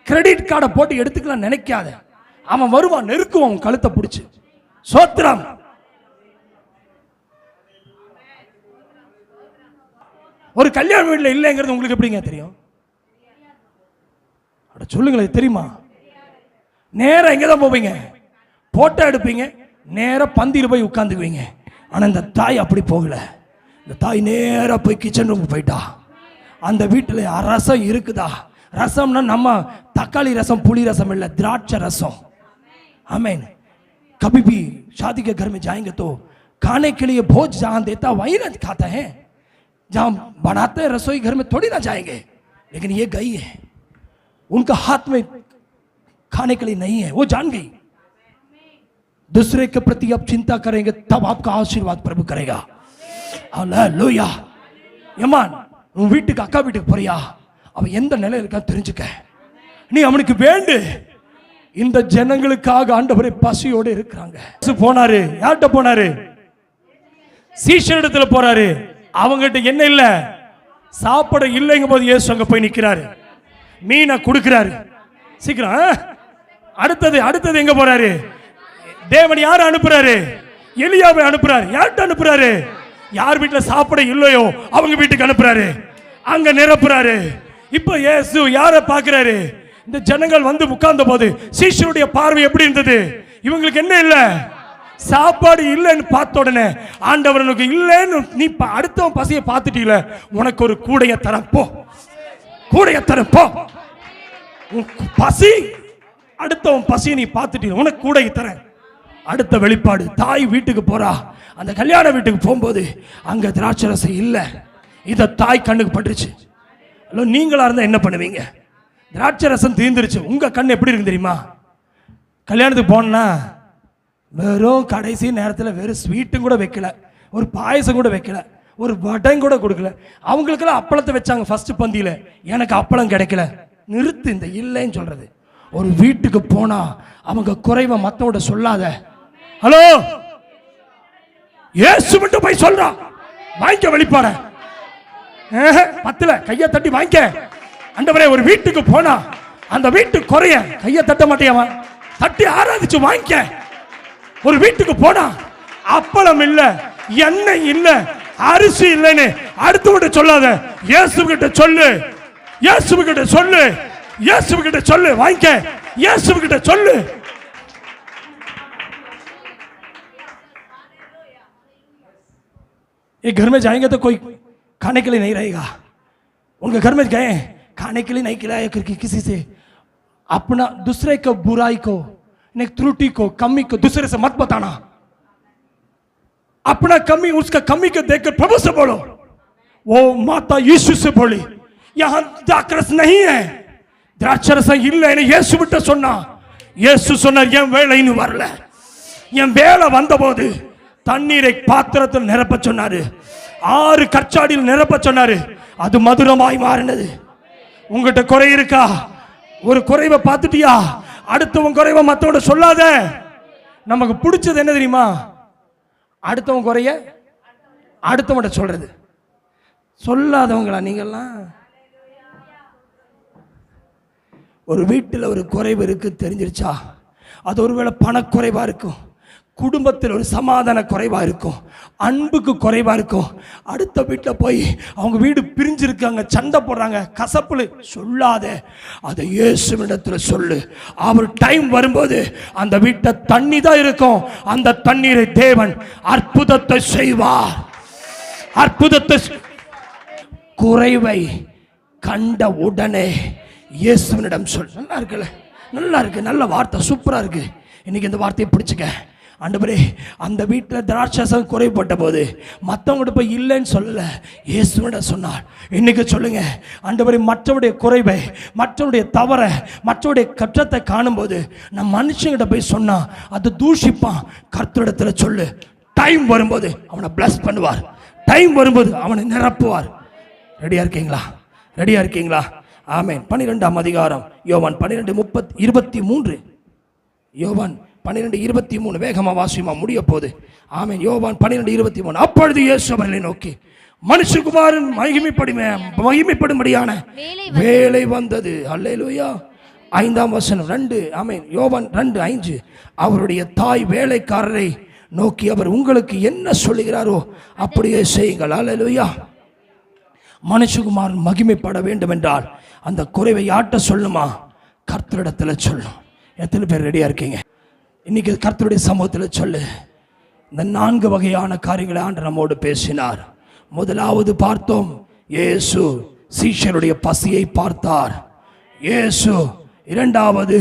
கிரெடிட் கார்டை போட்டு எடுத்துக்கலாம் நினைக்காத. அவன் வருவான், நெருக்குவான் கழுத்தை பிடிச்சு. சோத்திரம். ஒரு கல்யாண வீட்டில் இல்லைங்கிறது உங்களுக்கு எப்படிங்க தெரியும்? சொல்லுங்களேன், தெரியுமா? நேரம் எங்கே தான் போவீங்க? போட்டோ எடுப்பீங்க, நேரம் பந்தியில் போய் உட்காந்துக்குவீங்க. ஆனால் இந்த தாய் அப்படி போகல. இந்த தாய் நேராக போய் கிச்சன் ரூம் போயிட்டா. அந்த வீட்டில் ரசம் இருக்குதா? ரசம்னா நம்ம தக்காளி ரசம், புளி ரசம் இல்லை, திராட்சை ரசம். आमीन। कभी भी शादी के घर में जाएंगे तो खाने के लिए भोज जहां देता वहीं ना खाता है, जहां बनाते हैं रसोई घर में थोड़ी ना जाएंगे। लेकिन ये गई है, उनका हाथ में खाने के लिए नहीं है। वो जान गई दूसरे के प्रति आप चिंता करेंगे तब आपका आशीर्वाद प्रभु करेगा। हालेलुया। यमान உன் வீட்டுக்கு அக்கா வீட்டுக்கு போறியா? அவன் எந்த நிலையில இருக்கா தெரிஞ்சுக்க. நீ அவனுக்கு வேண்டு. இந்த ஜனங்களுக்காக ஆண்டவரே பசியோடு இருக்கிறாங்க. போனாரு, யார்கிட்ட போனாரு? சீஷரிடத்துல போறாரு. அவங்ககிட்ட என்ன இல்ல, சாப்பாடு இல்லைங்க போது இயேசு அங்க போய் நிக்கிறாரு, மீனை கொடுக்கிறாரு. சீக்கிரம் அடுத்தது எங்க போறாரு? தேவன் யார அனுப்புறாரு? எலியாவை அனுப்புறாரு. யார்கிட்ட அனுப்புறாரு? யார் வீட்டுல சாப்பாடு இல்லையோ அவங்க வீட்டுக்கு அனுப்புறாரு, அங்க நிரப்புறாரு. இப்ப இயேசு யார பாக்குறாரு? இந்த ஜனங்கள் வந்து உட்கார்ந்த போது சீஷருடைய பார்வை எப்படி இருந்தது? இவங்களுக்கு என்ன இல்ல, சாப்பாடு இல்லைன்னு பார்த்த உடனே ஆண்டவனுக்கு இல்லைன்னு நீ அடுத்தவன் பசியை பார்த்துட்டீல, உனக்கு ஒரு கூடைய தரேன் போ, கூடைய தரேன் போ. பசி அடுத்தவன் பசியை நீ பார்த்துட்டீங்க, உனக்கு கூடைய தரேன். அடுத்த வெளிப்பாடு, தாய் வீட்டுக்கு போறா. அந்த கல்யாண வீட்டுக்கு போகும்போது அங்க திராட்சை ரசம் இல்ல. இத தாய் கண்ணுக்கு பட்டுருச்சு. நீங்களா இருந்தா என்ன பண்ணுவீங்க? திராட்சை ரசம் தீர்ந்துருச்சு, உங்க கண் எப்படி இருக்கு தெரியுமா? கல்யாணத்துக்கு போனா வெறும் கடைசி நேரத்தில் வெறும் ஸ்வீட்டும் கூட வைக்கல, ஒரு பாயசம் கூட வைக்கல, ஒரு வடையும் கூட கொடுக்கல. அவங்களுக்கெல்லாம் அப்பளத்தை வச்சாங்க ஃபர்ஸ்ட் பந்தியில, எனக்கு அப்பளம் கிடைக்கல. நிறுத்து இந்த இல்லைன்னு சொல்றது. ஒரு வீட்டுக்கு போனா அவங்க குறைவை மத்தோட சொல்லாத. ஹலோ, இயேசு மட்டும் போய் சொல்றான், வாங்கிக்க வெளிப்பாட பத்துல கையை தட்டி வாங்கிக்க. ஆண்டவரே, ஒரு வீட்டுக்கு போனா அந்த வீட்டு குறைய கையை தட்ட மாட்டேன், தட்டி ஆராதிச்சு வாங்கிக்க. ஒரு வீட்டுக்கு போனா அப்பளம் இல்ல, எண்ணெய் இல்ல, அரிசி இல்லைன்னு அடுத்தவங்க சொல்லாத. இயேசு கிட்ட சொல்லு, இயேசு கிட்ட சொல்லு, இயேசு கிட்ட சொல்லு, வாங்கிக்க. இயேசு கிட்ட சொல்லு. एक घर में जाएंगे तो कोई खाने के लिए नहीं रहेगा। उनके घर में गए, खाने के लिए नहीं खिलाया करके किसी से अपना दूसरे को बुराई को, त्रुटि को, कमी को दूसरे से मत बताना। अपना कमी, उसका कमी को देखकर प्रभु से बोलो। वो माता यीशु से बोली, यहां द्राक्षरस नहीं है, द्राक्षरसம் இல்லைன்னு இயேசு விட்டு சொன்னா. இயேசு சொன்னார், என் வேலை இன்னும் வரல. என் வேலை வந்தபோது தண்ணீரை பாத்திரத்தில் நிரப்ப சொன்னாரு, 6 கற்சாடியில் நிரப்ப சொன்னாரு, அது மதுரமாய் மாறினது. உங்ககிட்ட குறை இருக்கா? ஒரு குறைவை பார்த்துட்டியா? அடுத்தவன் குறைவை மற்றவங்க சொல்லாத. நமக்கு பிடிச்சது என்ன தெரியுமா? அடுத்தவன் குறைய அடுத்தவன் சொல்றது. சொல்லாதவங்களா நீங்கெல்லாம்? ஒரு வீட்டில் ஒரு குறைவு இருக்கு தெரிஞ்சிருச்சா, அது ஒருவேளை பணக்குறைவா இருக்கும், குடும்பத்தில் ஒரு சமாதான குறைவா இருக்கும், அன்புக்கு குறைவா இருக்கும். அடுத்த வீட்டில் போய் அவங்க வீடு பிரிஞ்சிருக்காங்க, சண்டை போடுறாங்க, கசப்புல சொல்லாத, அதை இயேசுவிடத்தில் சொல்லு. அவர் டைம் வரும்போது அந்த வீட்டை தண்ணி தான் இருக்கும், அந்த தண்ணீரை தேவன் அற்புதத்தை செய்வார். அற்புதத்தை குறைவை கண்ட உடனே இயேசுவினிடம் சொல். நல்லா இருக்குல்ல? நல்லா இருக்கு, நல்ல வார்த்தை, சூப்பரா இருக்கு. இன்னைக்கு இந்த வார்த்தையை பிடிச்சுக்க. ஆண்டவரே, அந்த வீட்டில் திராட்சரசம் குறைபட்ட போது மற்றவங்கள்ட்ட போய் இல்லைன்னு சொல்லல, இயேசுவிடம் சொன்னார். இன்னைக்கு சொல்லுங்க, ஆண்டவரே, மற்றவருடைய குறைவை, மற்றவருடைய தவற, மற்றவருடைய கற்றத்தை காணும்போது நம்ம மனுஷங்கிட்ட போய் சொன்னா அது தூஷிப்பான். கர்த்தரிடத்துல சொல்லு. டைம் வரும்போது அவனை பிளஸ் பண்ணுவார், டைம் வரும்போது அவனை நிரப்புவார். ரெடியா இருக்கீங்களா? ரெடியா இருக்கீங்களா? ஆமென். 12ஆம் அதிகாரம் யோவான் 12:23. யோவான் 12:23 வேகமா வாசிமா முடிய போகுது. ஆமென். யோவான் 12:23. அப்பொழுது இயேசு அவர்களை நோக்கி, மனுஷகுமாரன் மகிமைப்படும்படியான வேலை வந்தது. அல்லேலூயா. 5ஆம் வசனம் 2. ஆமென். யோவான் 2:5. அவருடைய தாய் வேலைக்காரரை நோக்கி, அவர் உங்களுக்கு என்ன சொல்லுகிறாரோ அப்படியே செய்யுங்கள். அல்லேலூயா. மனுஷகுமாரன் மகிமைப்பட வேண்டும் என்றால் அந்த குறைவை யார்கிட்ட சொல்லுமா? கர்த்தரிடத்துல சொல்லும். எத்தனை பேர் ரெடியா இருக்கீங்க? இன்னைக்கு கர்த்தருடைய சமூகத்தில் சொல்லு. இந்த 4 வகையான காரியங்களை ஆண்டவர் நம்மோடு பேசினார். முதலாவது பார்த்தோம், இயேசு சீஷருடைய பசியை பார்த்தார். இயேசு இரண்டாவது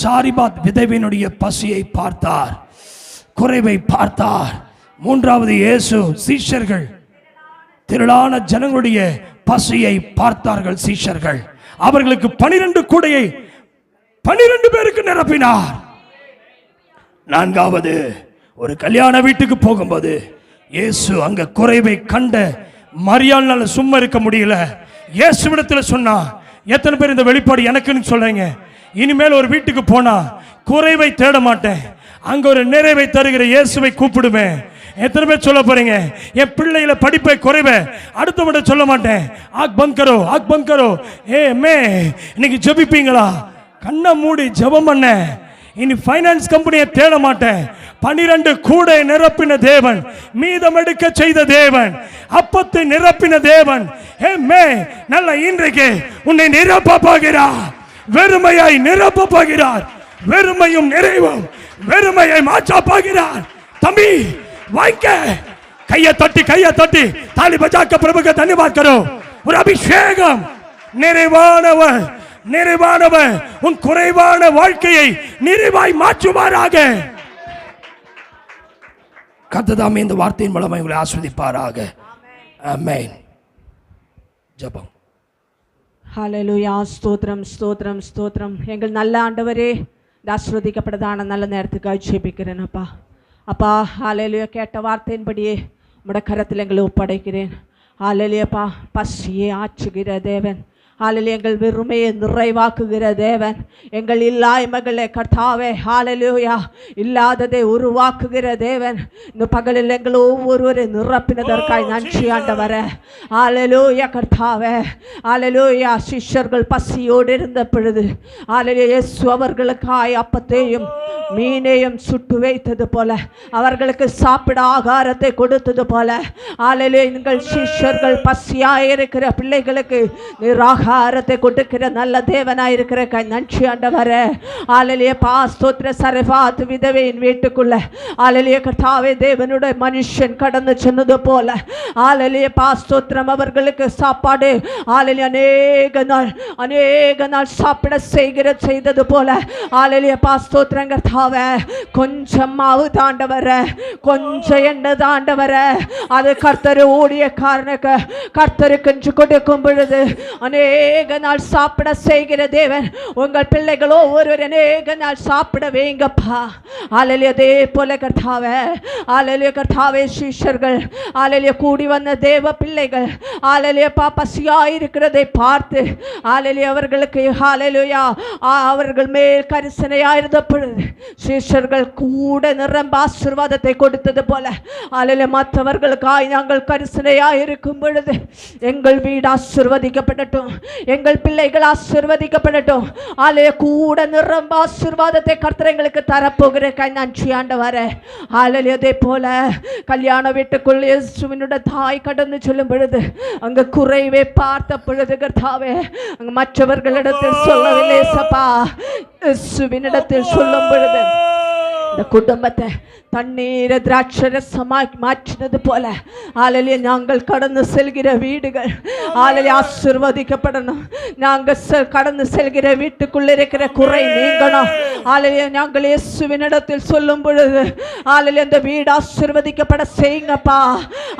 சாரிபாத் விதவையினுடைய பசியை பார்த்தார், குறைவை பார்த்தார். மூன்றாவது இயேசு சீஷர்கள் திரளான ஜனங்களுடைய பசியை பார்த்தார்கள். சீஷர்கள் அவர்களுக்கு 12 கூடையை 12 பேருக்கு நிரப்பினார். நான்காவது ஒரு கல்யாண வீட்டுக்கு போகும்போது இயேசு அங்க குறைவை கண்ட மரியாள்னால சும்மா இருக்க முடியல. இயேசுவிடத்தில் சொன்னா, எத்தனை பேர் இந்த வெளிப்பாடு எனக்குன்னு சொல்றீங்க? இனிமேல் ஒரு வீட்டுக்கு போனா குறைவை தேட மாட்டேன், அங்க ஒரு நிறைவை தருகிற இயேசுவை கூப்பிடுவேன். எத்தனை பேர் சொல்ல போறீங்க? என் பிள்ளைகளை படிப்பை குறைவை அடுத்தவங்க சொல்ல மாட்டேன். ஆக் பங்கரோ ஏ மே. இன்னைக்கு ஜெபிப்பீங்களா? கண்ணை மூடி ஜெபம் பண்ண. இனி ஃபைனான்ஸ் கம்பெனியை தேட மாட்டேன். 12 கூடை நிரப்பின தேவன், மீதம் எடுக்க செய்த தேவன், அப்பத்தை நிரப்பின தேவன். நல்ல இன்றைக்கு உன்னை நிரப்ப போகிறார். வெறுமையாய் நிரப்ப போகிறார். வெறுமையும் நிறைவும் வெறுமையை மாற்ற போகிறார். தம்பி வாங்க, கையை தட்டி தாலி பஜாக்க பிரபுக்கு धन्यवाद करो. ஒரு அபிஷேகம். நிறைவானவன் உன் குறைவான வாழ்க்கையை நிறைவாய் மாற்றுவாராக. கர்த்தர் இந்த வார்த்தையின் மூலம் உங்களை ஆசீர்வதிப்பாராக. ஆமென். ஜெபம். ஹல்லேலூயா. ஸ்தோத்திரம் ஸ்தோத்திரம் ஸ்தோத்திரம். எங்கள் நல்ல ஆண்டவரே, இந்த ஆசீர்வதிக்கப்பட்டதான நல்ல நேரத்துக்காக ஜெபிக்கிறேன் அப்பா. அப்பா ஹல்லேலூயா. கேட்ட வார்த்தையின்படியே உம்முடைய கரத்தில் எங்களை ஒப்படைக்கிறேன். ஹல்லேலூயாப்பா. பசியை ஆற்றுகிற தேவன், ஹல்லேலூயா. எங்கள் வெறுமையை நிறைவாக்குகிற தேவன், எங்கள் இல்லாய்மைகளை கர்த்தாவே ஹல்லேலூயா இல்லாததை உருவாக்குகிற தேவன், இந்த பகலில் எங்கள் ஒவ்வொருவரை நிரப்பினதற்காய் நன்றி ஆண்டவரே. ஹல்லேலூயா கர்த்தாவே. ஹல்லேலூயா. சிஷ்யர்கள் பசியோடு இருந்த பொழுது ஹல்லேலூயா இயேசு அவர்களுக்காய் அப்பத்தையும் மீனையும் சுட்டு வைத்தது போல, அவர்களுக்கு சாப்பிட ஆகாரத்தை கொடுத்தது போல, ஹல்லேலூயா எங்கள் சிஷ்யர்கள் பசியாயிருக்கிற பிள்ளைகளுக்கு ஆகாரத்தை கொடுக்கிற நல்ல தேவனாயிருக்கிற நன்றி ஆண்டவரே. ஹல்லேலூயா. ஸ்தோத்திர. சரபாத் விதவையின் வீட்டுக்குள்ள ஹல்லேலூயா கர்த்தாவே தேவனுடைய மனுஷன் கடந்து சென்னது போல ஹல்லேலூயா ஸ்தோத்திரம் அவர்களுக்கு சாப்பாடு ஹல்லேலூயா அநேக நாள் சாப்பிட செய்தது போல ஹல்லேலூயா ஸ்தோத்திரம் கர்த்தாவே. கொஞ்சம் மாவு தாண்டவரே, கொஞ்சம் எண்ணெய் தாண்டவரே, அது கர்த்தர் ஊழிய காரணக்கு கர்த்தருக்கு கொடுக்கும் பொழுது அநேக நாள் சாப்பிட செய்கிற தேவன், உங்கள் பிள்ளைகளோ ஒருவர் அநேக நாள் சாப்பிட வைங்கப்பா. ஹல்லேலூயா. அதே போல கர்த்தாவே ஹல்லேலூயா கர்த்தாவே சிஷ்யர்கள் ஹல்லேலூயா கூடி வந்த தேவ பிள்ளைகள் ஹல்லேலூயா பசியாயிருக்கிறதை பார்த்து ஹல்லேலூயா அவர்களுக்கு ஹல்லேலூயா அவர்கள் மேல் கரிசனையாயிருந்த பொழுது சிஷ்யர்கள் கூட நிரம்ப ஆசீர்வாதத்தை கொடுத்தது போல ஹல்லேலூயா மற்றவர்களுக்காய் நாங்கள் கரிசனையாயிருக்கும் பொழுது எங்கள் வீடு ஆசீர்வதிக்கப்படட்டும், எங்கள் பிள்ளைகள் ஆசீர்வதிக்கப்படட்டும். ஹல்லேலூயா கூட நிரம்ப ஆசீர்வாதத்தை கர்த்தர் எங்களுக்கு தரப்போகிற நன்றி ஆண்டவரே. ஹல்லேலூயா. அதே போல கல்யாண வீட்டுக்குள் இயேசுவினுடைய தாய் கடந்து செல்லும் பொழுது அங்க குறைவை பார்த்த பொழுது கர்த்தாவே அங்க மற்றவர்களிடத்தில் சொல்லவில்லை சப்பா, இயேசுவினிடத்தில் சொல்லும் பொழுது இந்த குடும்பத்தை தண்ணீரை திராட்சரசமாக்கி மாற்றினது போல ஹல்லேலூயா நாங்கள் கடந்து செல்கிற வீடுகள் ஹல்லேலூயா ஆசீர்வதிக்கப்படணும். நாங்கள் கடந்து செல்கிற வீட்டுக்குள்ள இருக்கிற குறை நீங்கணும். ஹல்லேலூயா நாங்கள் இயேசுவினிடத்தில் சொல்லும் பொழுது ஹல்லேலூயா இந்த வீடு ஆசீர்வதிக்கப்பட செய்யுங்கப்பா.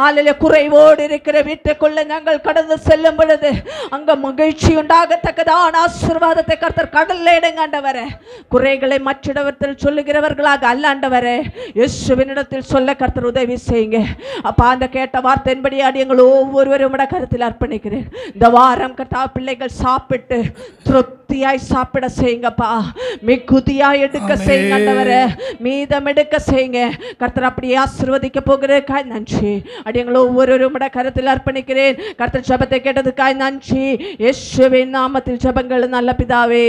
ஹல்லேலூயா குறைவோடு இருக்கிற வீட்டுக்குள்ள நாங்கள் கடந்து செல்லும் பொழுது அங்க மகிழ்ச்சி உண்டாகத்தக்கதான ஆசீர்வாதத்தை கர்த்தர் கடல்ல இடங்காண்டவரே. குறைகளை மற்றிடவர்கள் சொல்லுகிறவர்களாக முன்பதாக அல்ல ஆண்டவரே, இயேசுவினிடத்தில் சொல்ல கர்த்தர் உதவி செய்யுங்க அப்பா. அந்த கேட்ட வார்த்தையின்படி எங்கள் ஒவ்வொருவரும் கருத்தில் அர்ப்பணிக்கிறேன். இந்த வாரம் கர்த்தா பிள்ளைகள் சாப்பிட்டு திருப்தியாய் சாப்பிட செய்யுங்கப்பா. மிகுதியாய் எடுக்க செய்யுங்க ஆண்டவரே, மீதம் எடுக்க செய்யுங்க கர்த்தர். அப்படியே ஆசீர்வதிக்க போகிறதுக்காய் நன்றி. எங்கள் ஒவ்வொருவரும் கருத்தில் அர்ப்பணிக்கிறேன். கர்த்தர் ஜெபத்தை கேட்டதுக்காய் நன்றி. இயேசுவின் நாமத்தில் ஜெபங்கள் நல்ல பிதாவே.